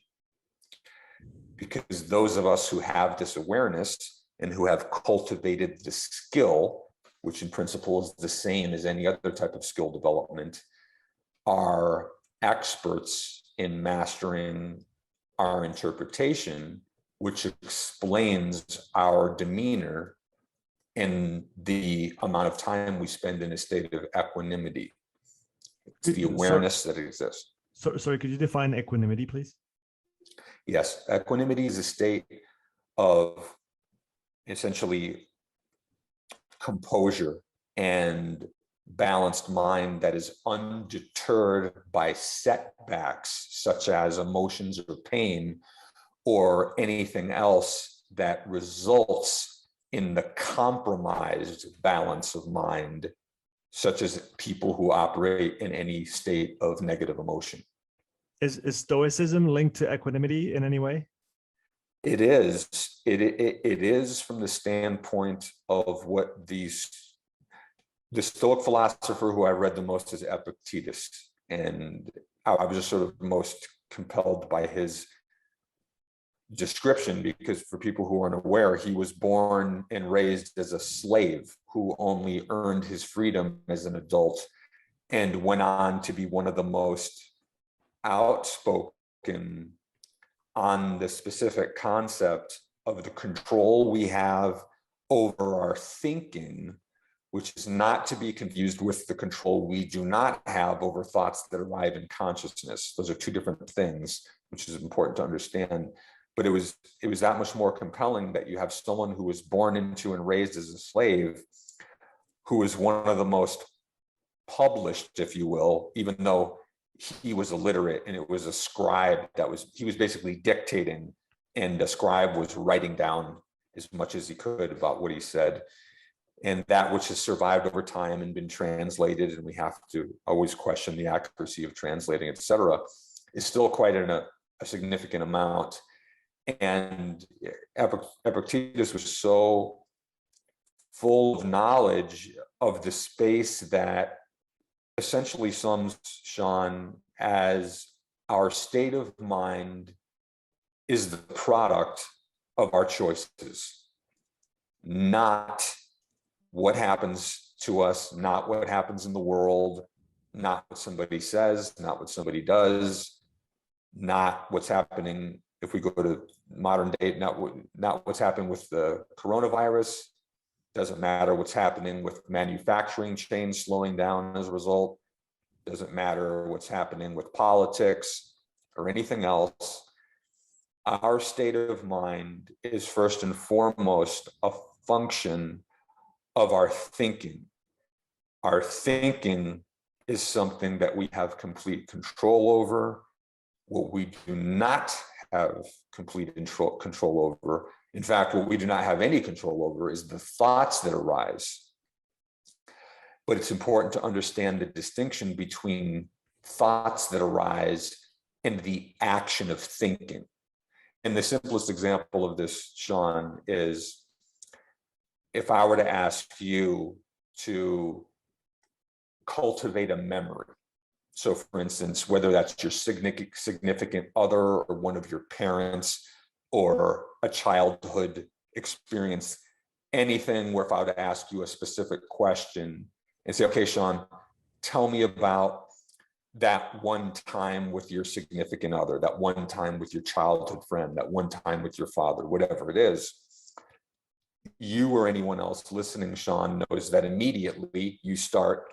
Because those of us who have this awareness and who have cultivated the skill, which in principle is the same as any other type of skill development, are experts in mastering our interpretation, which explains our demeanor and the amount of time we spend in a state of equanimity. It's the awareness that exists. Sorry, could you define equanimity, please? Yes, equanimity is a state of essentially composure and balanced mind that is undeterred by setbacks, such as emotions or pain, or anything else that results in the compromised balance of mind, such as people who operate in any state of negative emotion. Is Stoicism linked to equanimity in any way? It is. It is from the standpoint of what the Stoic philosopher who I read the most is Epictetus, and I was just sort of most compelled by his description, because for people who aren't aware, he was born and raised as a slave who only earned his freedom as an adult, and went on to be one of the most outspoken on the specific concept of the control we have over our thinking, which is not to be confused with the control we do not have over thoughts that arrive in consciousness. Those are two different things, which is important to understand. But it was that much more compelling that you have someone who was born into and raised as a slave, who is one of the most published, if you will, even though he was illiterate, and it was a scribe he was basically dictating, and the scribe was writing down as much as he could about what he said. And that which has survived over time and been translated, and we have to always question the accuracy of translating, etc., is still quite a significant amount. And Epictetus was so full of knowledge of the space that essentially sums, Sean, as our state of mind is the product of our choices, not what happens to us, not what happens in the world, not what somebody says, not what somebody does, not what's happening, if we go to modern day, not what's happening with the coronavirus. Doesn't matter what's happening with manufacturing chains slowing down as a result. Doesn't matter what's happening with politics or anything else. Our state of mind is first and foremost a function of our thinking. Our thinking is something that we have complete control over. What we do not have complete control over, in fact, what we do not have any control over, is the thoughts that arise. But it's important to understand the distinction between thoughts that arise and the action of thinking. And the simplest example of this, Sean, is if I were to ask you to cultivate a memory. So for instance, whether that's your significant other or one of your parents or a childhood experience, anything where if I were to ask you a specific question and say, okay, Sean, tell me about that one time with your significant other, that one time with your childhood friend, that one time with your father, whatever it is, you or anyone else listening, Sean, knows that immediately you start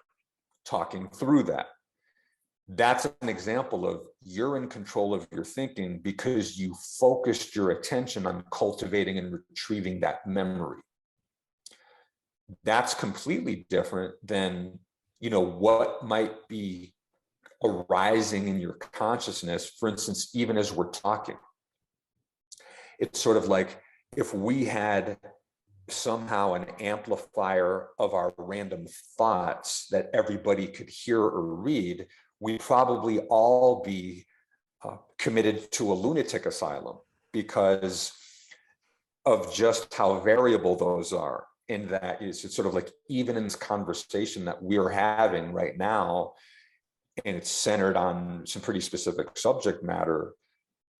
talking through that. That's an example of you're in control of your thinking because you focused your attention on cultivating and retrieving that memory. That's completely different than, what might be arising in your consciousness, for instance, even as we're talking. It's sort of like if we had somehow an amplifier of our random thoughts that everybody could hear or read, we'd probably all be committed to a lunatic asylum because of just how variable those are. In that it's sort of like, even in this conversation that we're having right now, and it's centered on some pretty specific subject matter,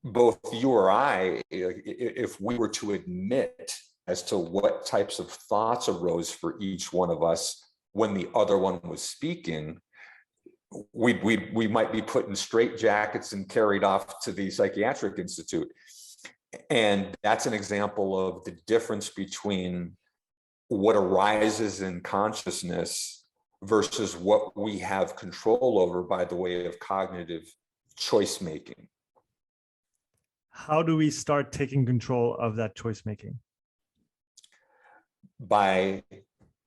both you or I, if we were to admit as to what types of thoughts arose for each one of us when the other one was speaking, we might be put in straitjackets and carried off to the psychiatric institute. And that's an example of the difference between what arises in consciousness versus what we have control over by the way of cognitive choice making. How do we start taking control of that choice making? By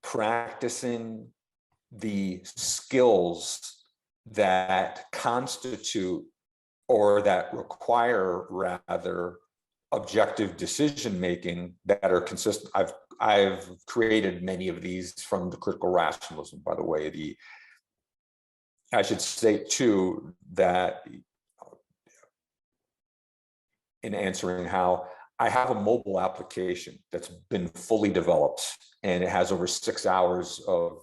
practicing the skills that constitute or that require rather objective decision making that are consistent. I've created many of these from the critical rationalism, by the way. I should state too that in answering how, I have a mobile application that's been fully developed, and it has over 6 hours of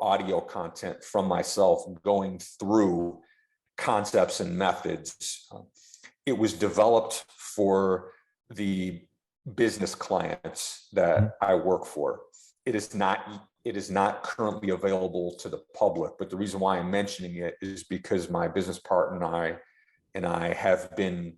audio content from myself going through concepts and methods. It was developed for the business clients that I work for. It is not currently available to the public, but the reason why I'm mentioning it is because my business partner and I have been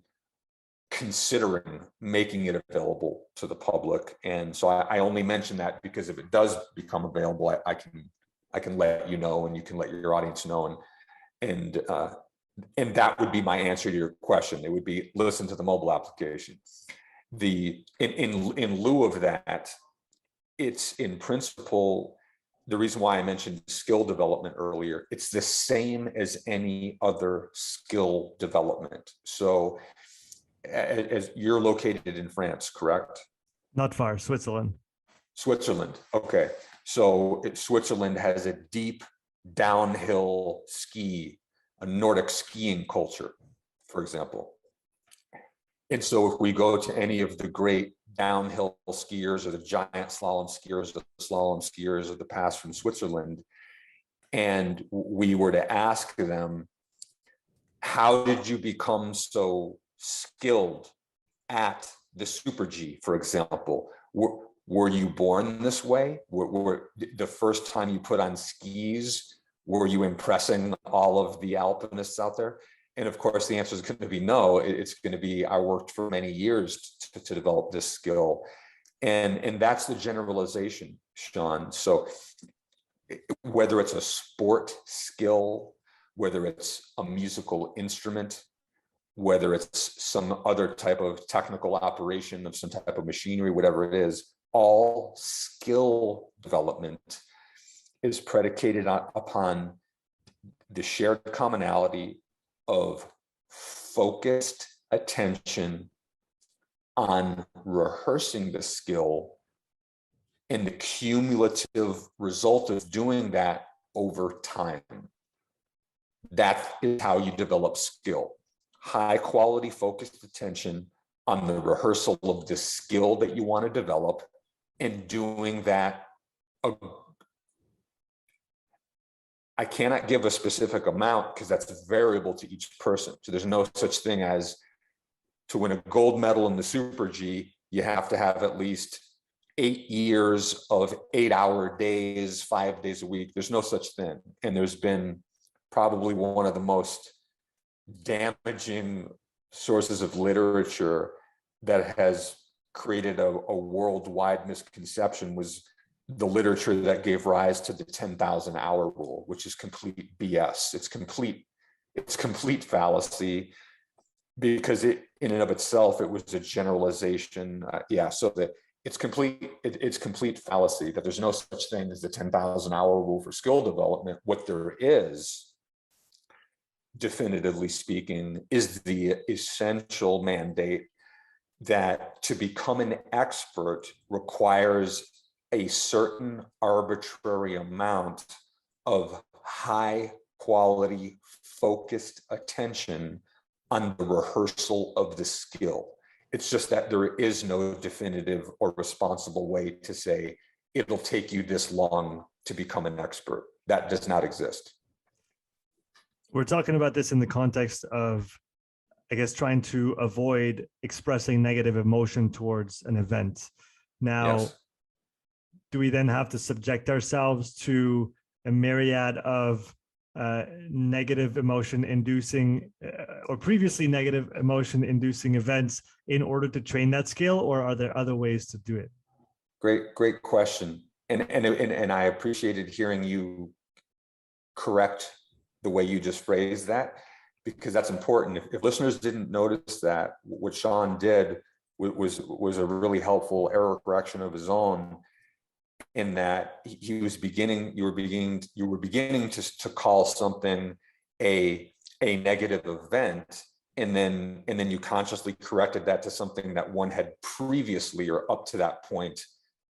considering making it available to the public. And so I only mention that because if it does become available, I can let you know, and you can let your audience know. And that would be my answer to your question. It would be listen to the mobile application. In lieu of that, it's in principle, the reason why I mentioned skill development earlier, it's the same as any other skill development. So as you're located in France, correct? Not far, Switzerland. Switzerland, okay. So Switzerland has a deep downhill a Nordic skiing culture, for example. And so if we go to any of the great downhill skiers or the giant slalom skiers, the slalom skiers of the past from Switzerland, and we were to ask them, how did you become so skilled at the Super G, for example? Were you born this way? Were the first time you put on skis, were you impressing all of the alpinists out there? And of course, the answer is going to be no. It's going to be, I worked for many years to develop this skill. And that's the generalization, Sean. So whether it's a sport skill, whether it's a musical instrument, whether it's some other type of technical operation of some type of machinery, whatever it is, all skill development is predicated upon the shared commonality of focused attention on rehearsing the skill and the cumulative result of doing that over time. That is how you develop skill. High quality focused attention on the rehearsal of the skill that you want to develop, and doing that. I cannot give a specific amount because that's variable to each person. So there's no such thing as, to win a gold medal in the Super G, you have to have at least 8 years of 8-hour days, 5 days a week. There's no such thing. And there's been probably one of the most damaging sources of literature that has created a worldwide misconception was the literature that gave rise to the 10,000 hour rule, which is complete BS. It's complete fallacy, because it in and of itself, it was a generalization. So that it's complete fallacy, that there's no such thing as the 10,000 hour rule for skill development. What there is, definitively speaking, is the essential mandate that to become an expert requires a certain arbitrary amount of high quality focused attention on the rehearsal of the skill. It's just that there is no definitive or responsible way to say it'll take you this long to become an expert. That does not exist. We're talking about this in the context of, I guess, trying to avoid expressing negative emotion towards an event. Now, yes. Do we then have to subject ourselves to a myriad of negative emotion inducing or previously negative emotion inducing events in order to train that skill, or are there other ways to do it? Great question. And I appreciated hearing you correct the way you just phrased that, because that's important. If listeners didn't notice that, what Sean did was a really helpful error correction of his own. in that you were beginning to call something a negative event, and then you consciously corrected that to something that one had previously or up to that point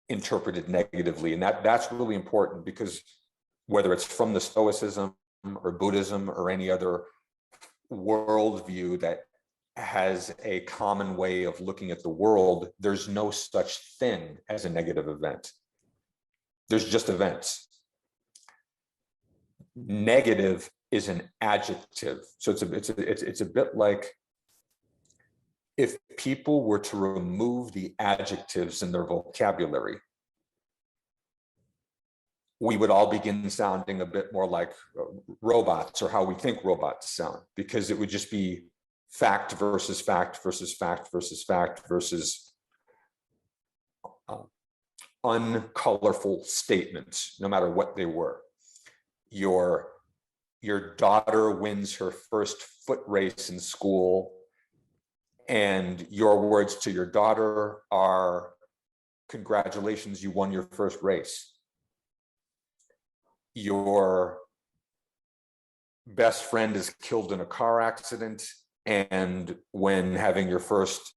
interpreted negatively. And that's really important, because whether it's from the Stoicism or Buddhism or any other worldview that has a common way of looking at the world, there's no such thing as a negative event. There's just events. Negative is an adjective. So it's a bit like if people were to remove the adjectives in their vocabulary, we would all begin sounding a bit more like robots, or how we think robots sound, because it would just be fact versus fact versus fact versus fact versus uncolorful statements, no matter what they were. Your daughter wins her first foot race in school, and your words to your daughter are, "Congratulations, you won your first race." Your best friend is killed in a car accident, and when having your first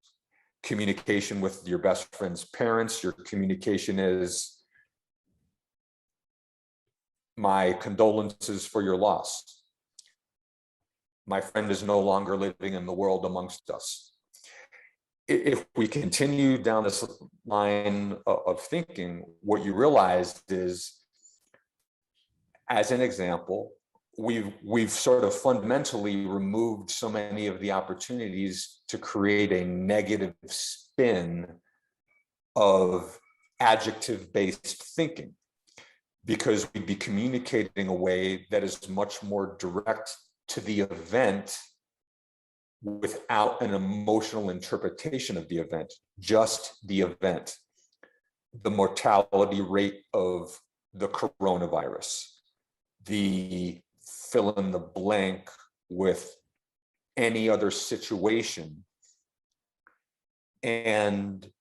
communication with your best friend's parents, your communication is, "My condolences for your loss. My friend is no longer living in the world amongst us." If we continue down this line of thinking, what you realize is, as an example, we've sort of fundamentally removed so many of the opportunities to create a negative spin of adjective-based thinking, because we'd be communicating a way that is much more direct to the event without an emotional interpretation of the event, just the event. The mortality rate of the coronavirus, the fill in the blank with any other situation. And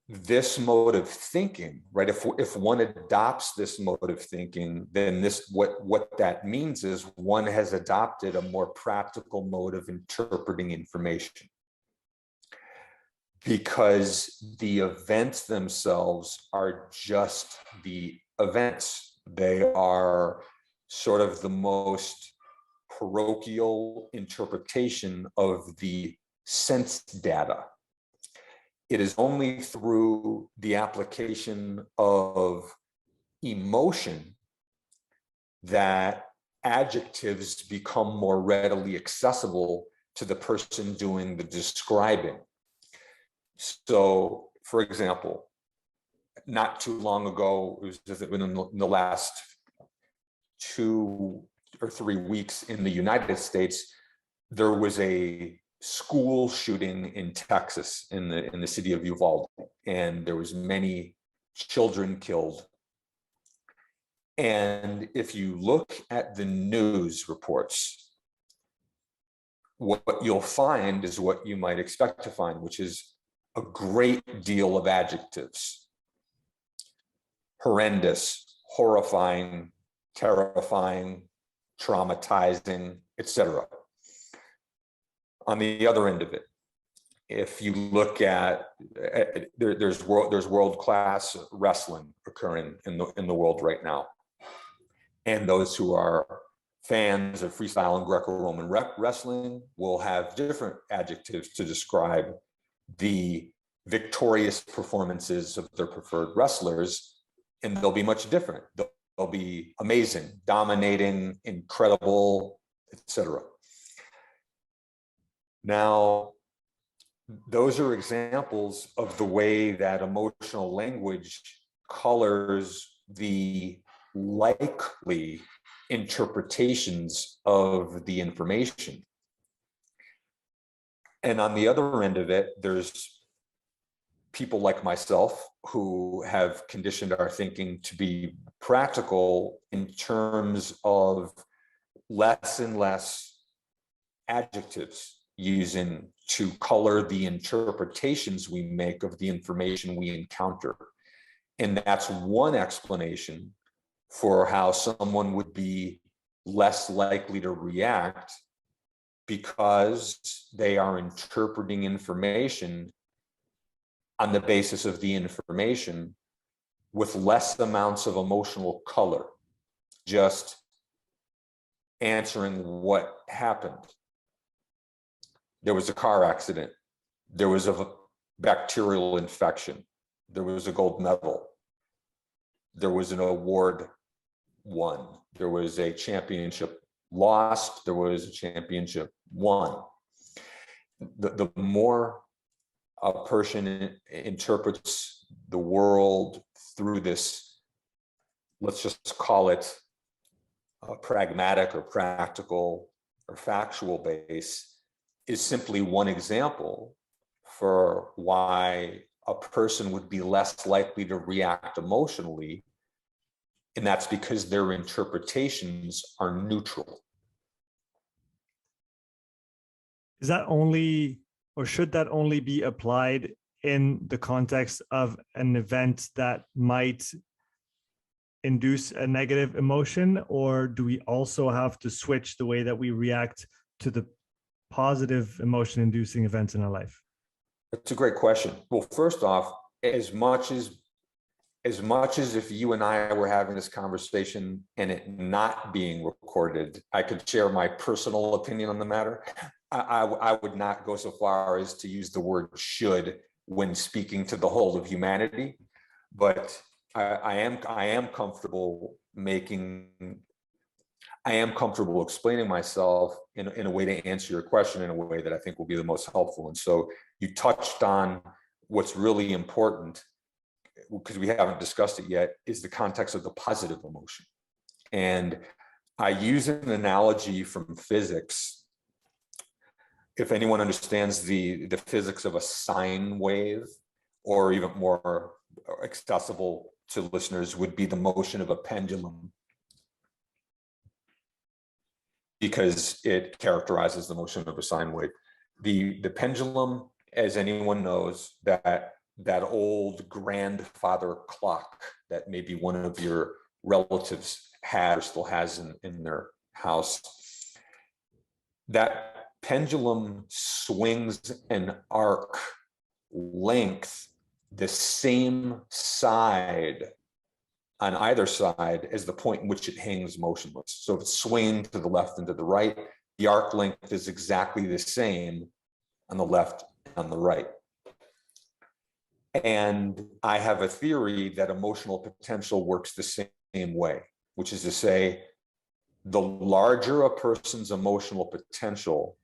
this mode of thinking, right? If one adopts this mode of thinking, then what that means is one has adopted a more practical mode of interpreting information, because the events themselves are just the events. They are sort of the most parochial interpretation of the sense data. It is only through the application of emotion that adjectives become more readily accessible to the person doing the describing. So, for example, not too long ago, it was just in the last 2 or 3 weeks in the United States, there was a school shooting in Texas, in the city of Uvalde, and there was many children killed. And if you look at the news reports, what you'll find is what you might expect to find, which is a great deal of adjectives: horrendous, horrifying, terrifying, traumatizing, etc. On the other end of it, if you look at, there's world-class wrestling occurring in the world right now, and those who are fans of freestyle and Greco-Roman wrestling will have different adjectives to describe the victorious performances of their preferred wrestlers, and they'll be much different. They'll be amazing, dominating, incredible, etc. Now, those are examples of the way that emotional language colors the likely interpretations of the information. And on the other end of it, there's people like myself who have conditioned our thinking to be practical in terms of less and less adjectives using to color the interpretations we make of the information we encounter. And that's one explanation for how someone would be less likely to react, because they are interpreting information on the basis of the information with less amounts of emotional color, just answering what happened. There was a car accident. There was a bacterial infection. There was a gold medal. There was an award won. There was a championship lost. There was a championship won. The more a person interprets the world through this, let's just call it a pragmatic or practical or factual base, is simply one example for why a person would be less likely to react emotionally. And that's because their interpretations are neutral. Is that only, or should that only be applied in the context of an event that might induce a negative emotion? Or do we also have to switch the way that we react to the positive emotion inducing events in our life? That's a great question. Well, first off, as much as if you and I were having this conversation and it not being recorded, I could share my personal opinion on the matter. I would not go so far as to use the word should when speaking to the whole of humanity, but I am comfortable explaining myself in a way to answer your question in a way that I think will be the most helpful. And so you touched on what's really important, because we haven't discussed it yet, is the context of the positive emotion. And I use an analogy from physics. If anyone understands the physics of a sine wave, or even more accessible to listeners would be the motion of a pendulum, because it characterizes the motion of a sine wave. The pendulum, as anyone knows, that old grandfather clock that maybe one of your relatives had or still has in their house, that pendulum swings an arc length the same side on either side as the point in which it hangs motionless. So if it's swinging to the left and to the right, the arc length is exactly the same on the left and on the right. And I have a theory that emotional potential works the same way, which is to say, the larger a person's emotional potential,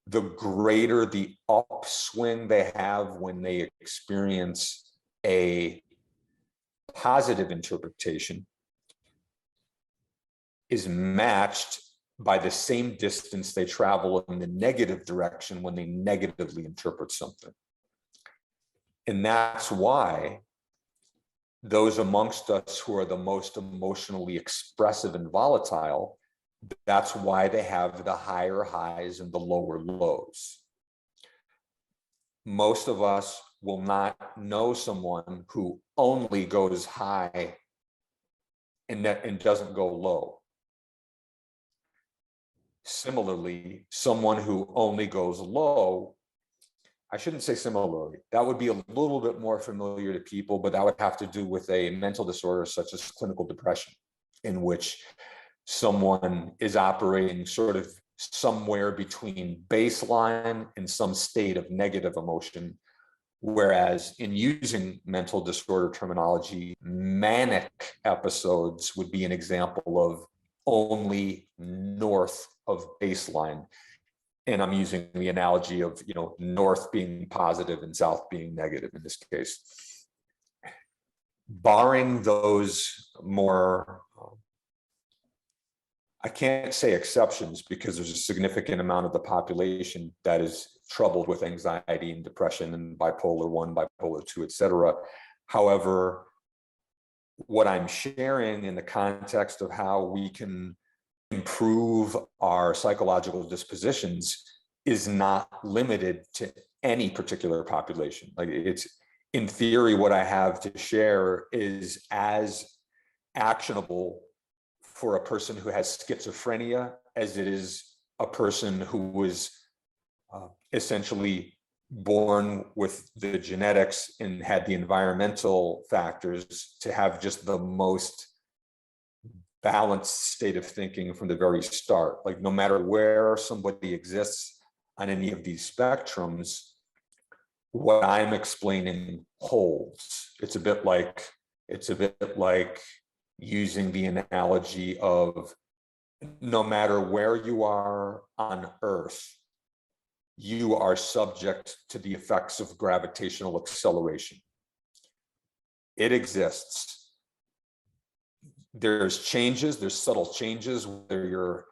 the greater the upswing they have when they experience a positive interpretation is matched by the same distance they travel in the negative direction when they negatively interpret something. And that's why those amongst us who are the most emotionally expressive and volatile, that's why they have the higher highs and the lower lows. Most of us will not know someone who only goes high and doesn't go low. Similarly, someone who only goes low, I shouldn't say similarly, that would be a little bit more familiar to people, but that would have to do with a mental disorder such as clinical depression, in which someone is operating sort of somewhere between baseline and some state of negative emotion. Whereas in using mental disorder terminology, manic episodes would be an example of only north of baseline. And I'm using the analogy of, north being positive and south being negative in this case. Barring those more, I can't say exceptions, because there's a significant amount of the population that is troubled with anxiety and depression and bipolar 1, bipolar 2, etc. However, what I'm sharing in the context of how we can improve our psychological dispositions is not limited to any particular population. Like in theory, what I have to share is as actionable for a person who has schizophrenia as it is a person who was essentially born with the genetics and had the environmental factors to have just the most balanced state of thinking from the very start. Like, no matter where somebody exists on any of these spectrums, what I'm explaining holds. It's a bit like using the analogy of, no matter where you are on Earth, you are subject to the effects of gravitational acceleration. It exists. There's changes, there's subtle changes, whether you're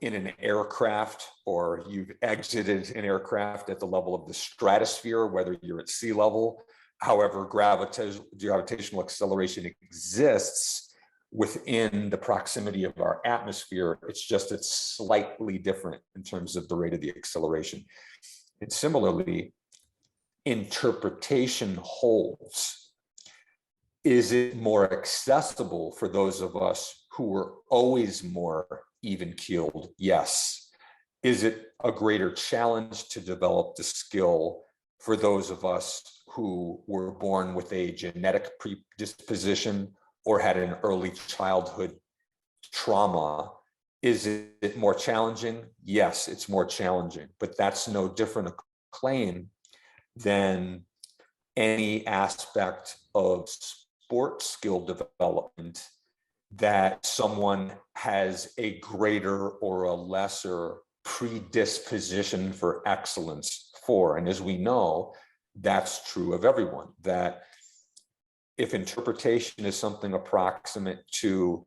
in an aircraft or you've exited an aircraft at the level of the stratosphere, whether you're at sea level. However, gravitational acceleration exists within the proximity of our atmosphere. It's slightly different in terms of the rate of the acceleration. And similarly, interpretation holds. Is it more accessible for those of us who were always more even-keeled? Yes. Is it a greater challenge to develop the skill for those of us who were born with a genetic predisposition or had an early childhood trauma? Is it more challenging? Yes, it's more challenging, but that's no different a claim than any aspect of sport skill development that someone has a greater or a lesser predisposition for excellence for. And as we know, that's true of everyone, that if interpretation is something approximate to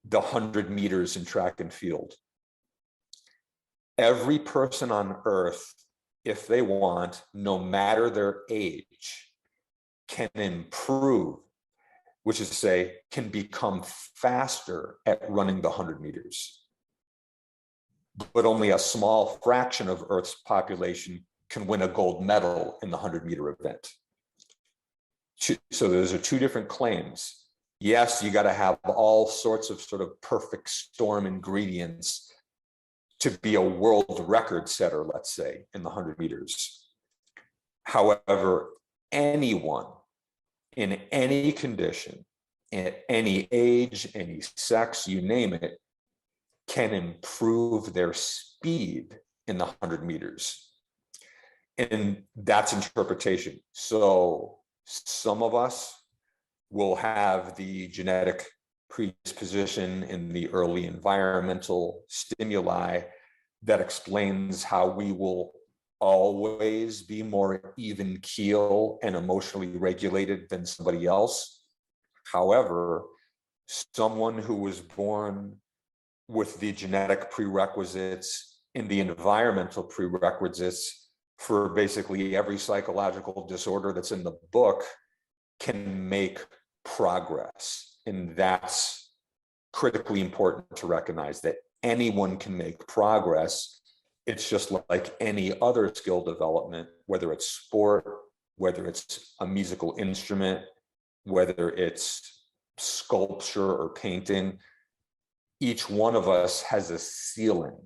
the 100 meters in track and field, every person on Earth, if they want, no matter their age, can improve, which is to say, can become faster at running the 100 meters. But only a small fraction of Earth's population can win a gold medal in the 100-meter event. So those are two different claims. Yes, you got to have all sorts of sort of perfect storm ingredients to be a world record setter, let's say, in the 100 meters. However, anyone in any condition, at any age, any sex, you name it, can improve their speed in the 100 meters. And that's interpretation. So some of us will have the genetic predisposition in the early environmental stimuli that explains how we will always be more even keel and emotionally regulated than somebody else. However, someone who was born with the genetic prerequisites and the environmental prerequisites for basically every psychological disorder that's in the book can make progress. And that's critically important to recognize, that anyone can make progress. It's just like any other skill development, whether it's sport, whether it's a musical instrument, whether it's sculpture or painting. Each one of us has a ceiling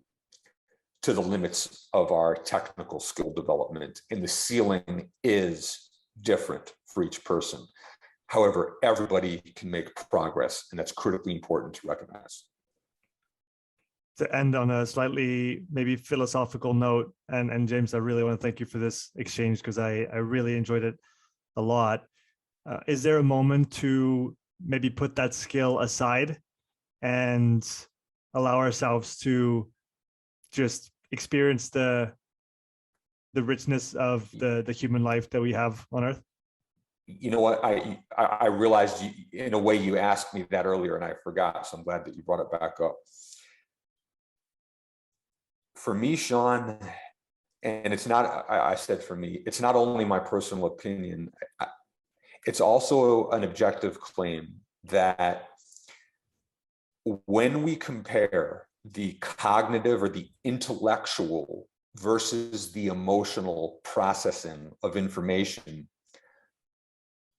to the limits of our technical skill development, and the ceiling is different for each person. However, everybody can make progress, and that's critically important to recognize. To end on a slightly maybe philosophical note, and James, I really want to thank you for this exchange because I really enjoyed it a lot. Is there a moment to maybe put that skill aside and allow ourselves to just experience the richness of the human life that we have on Earth? You know what, I realized in a way you asked me that earlier and I forgot, so I'm glad that you brought it back up. For me, Sean, and it's not, I said for me, it's not only my personal opinion, it's also an objective claim that when we compare the cognitive or the intellectual versus the emotional processing of information,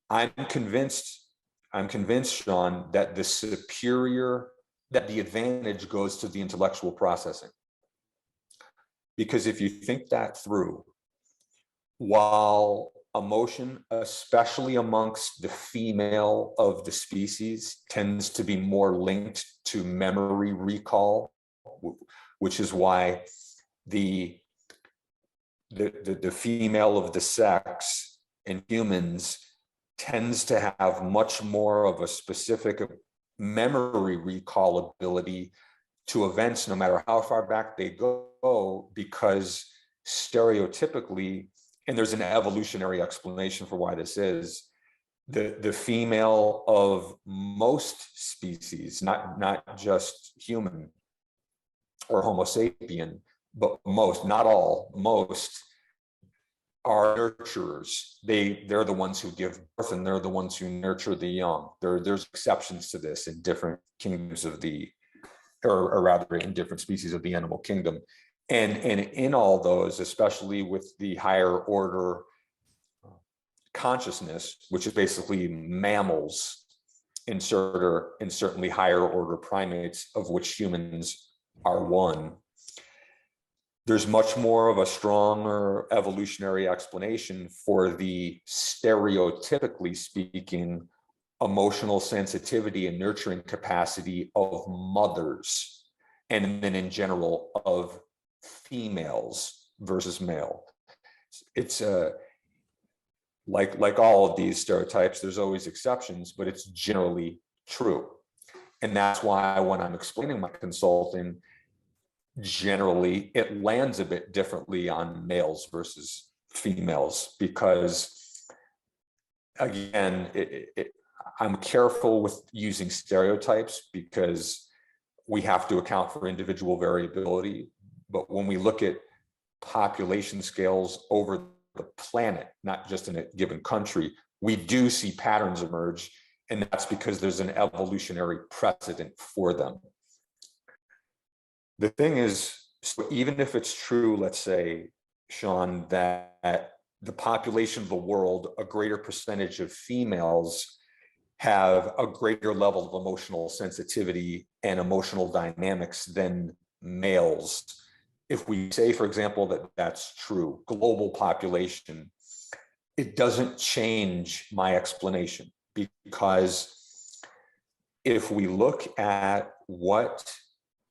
I'm convinced, Sean, that the advantage goes to the intellectual processing. Because if you think that through, while emotion, especially amongst the female of the species, tends to be more linked to memory recall, which is why the female of the sex in humans tends to have much more of a specific memory recall ability to events, no matter how far back they go, because stereotypically, and there's an evolutionary explanation for why this is, the female of most species, not just human or Homo sapien, but most, not all, most, are nurturers. They're the ones who give birth, and they're the ones who nurture the young. There's exceptions to this in different kingdoms of the, or rather in different species of the animal kingdom. And in all those, especially with the higher order consciousness, which is basically mammals and certainly higher order primates, of which humans are one, there's much more of a stronger evolutionary explanation for the, stereotypically speaking, emotional sensitivity and nurturing capacity of mothers, and then in general of females versus male. It's like all of these stereotypes, there's always exceptions, but it's generally true. And that's why when I'm explaining my consulting, generally it lands a bit differently on males versus females, because again, I'm careful with using stereotypes because we have to account for individual variability. But when we look at population scales over the planet, not just in a given country, we do see patterns emerge, and that's because there's an evolutionary precedent for them. The thing is, so even if it's true, let's say, Sean, that the population of the world, a greater percentage of females have a greater level of emotional sensitivity and emotional dynamics than males. If we say, for example, that that's true, global population, it doesn't change my explanation, because if we look at what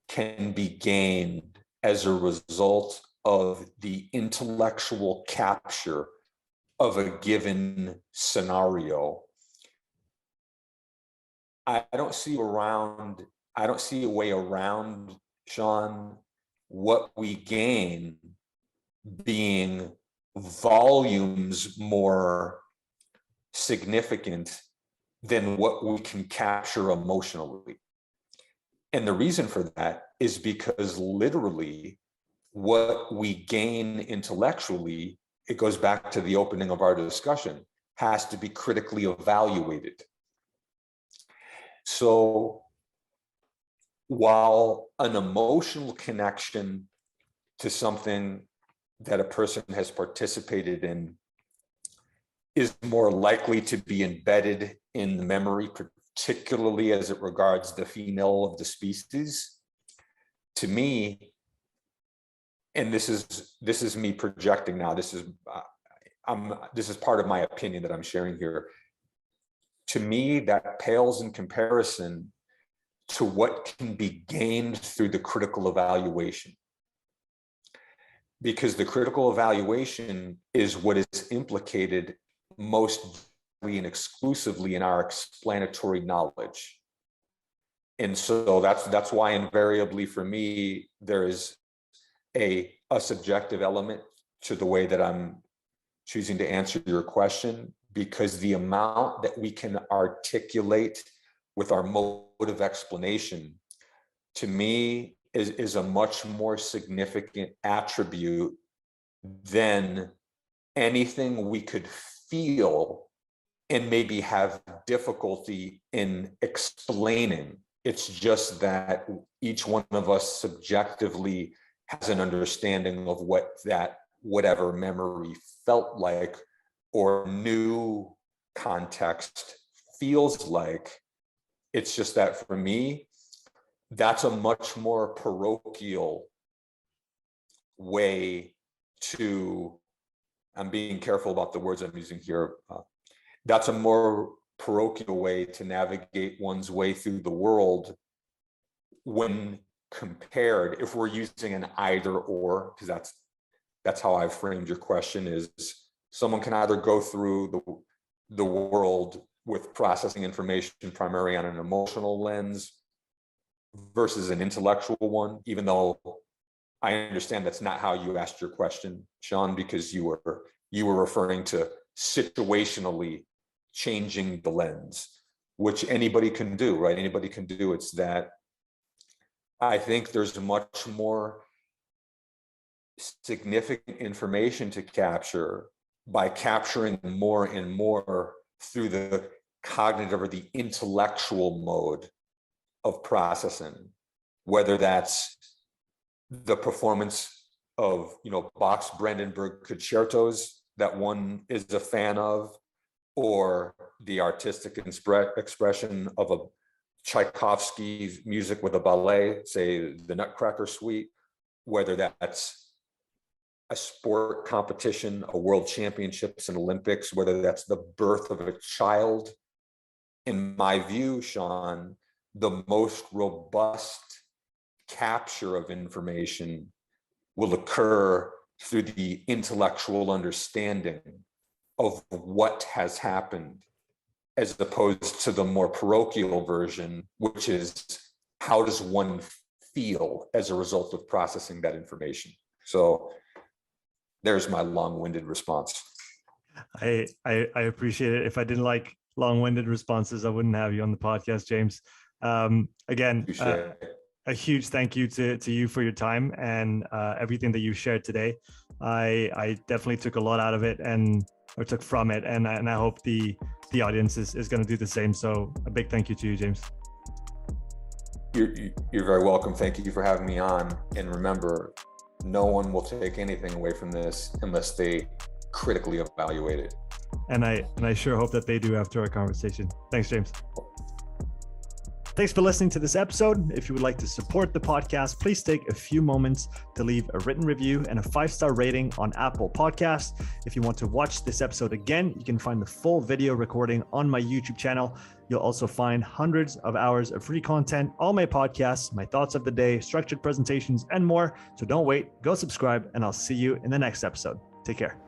can be gained as a result of the intellectual capture of a given scenario, I don't see a way around, Sean, what we gain being volumes more significant than what we can capture emotionally. And the reason for that is because literally what we gain intellectually, it goes back to the opening of our discussion, has to be critically evaluated. So while an emotional connection to something that a person has participated in is more likely to be embedded in the memory, particularly as it regards the female of the species, to me, and this is me projecting now, this is part of my opinion that I'm sharing here. To me, that pales in comparison to what can be gained through the critical evaluation. Because the critical evaluation is what is implicated most and exclusively in our explanatory knowledge. And so that's why invariably for me, there is a subjective element to the way that I'm choosing to answer your question, because the amount that we can articulate with our mode of explanation, to me, is a much more significant attribute than anything we could feel and maybe have difficulty in explaining. It's just that each one of us subjectively has an understanding of what that whatever memory felt like or knew context feels like. It's just that for me, that's a much more parochial way to, I'm being careful about the words I'm using here. That's a more parochial way to navigate one's way through the world when compared, if we're using an either or, because that's how I've framed your question, is someone can either go through the world with processing information primarily on an emotional lens versus an intellectual one, even though I understand that's not how you asked your question, Sean, because you were referring to situationally changing the lens, which anybody can do, right? Anybody can do. It's that I think there's much more significant information to capture by capturing more and more through the cognitive or the intellectual mode of processing, whether that's the performance of, Bach's Brandenburg concertos that one is a fan of, or the artistic expression of a Tchaikovsky's music with a ballet, say the Nutcracker Suite, whether that's a sport competition, a world championships and Olympics, whether that's the birth of a child. In my view, Sean, the most robust capture of information will occur through the intellectual understanding of what has happened, as opposed to the more parochial version, which is how does one feel as a result of processing that information. So there's my long-winded response. I appreciate it. If I didn't like long-winded responses, I wouldn't have you on the podcast, James. Again, a huge thank you to you for your time and everything that you shared today. I definitely took a lot out of it or took from it, and I hope the audience is going to do the same. So a big thank you to you, James. You're very welcome. Thank you for having me on. And remember, no one will take anything away from this unless they critically evaluate it. And I sure hope that they do after our conversation. Thanks, James. Thanks for listening to this episode. If you would like to support the podcast, please take a few moments to leave a written review and a 5-star rating on Apple Podcasts. If you want to watch this episode again, you can find the full video recording on my YouTube channel. You'll also find hundreds of hours of free content, all my podcasts, my thoughts of the day, structured presentations, and more. So don't wait, go subscribe, and I'll see you in the next episode. Take care.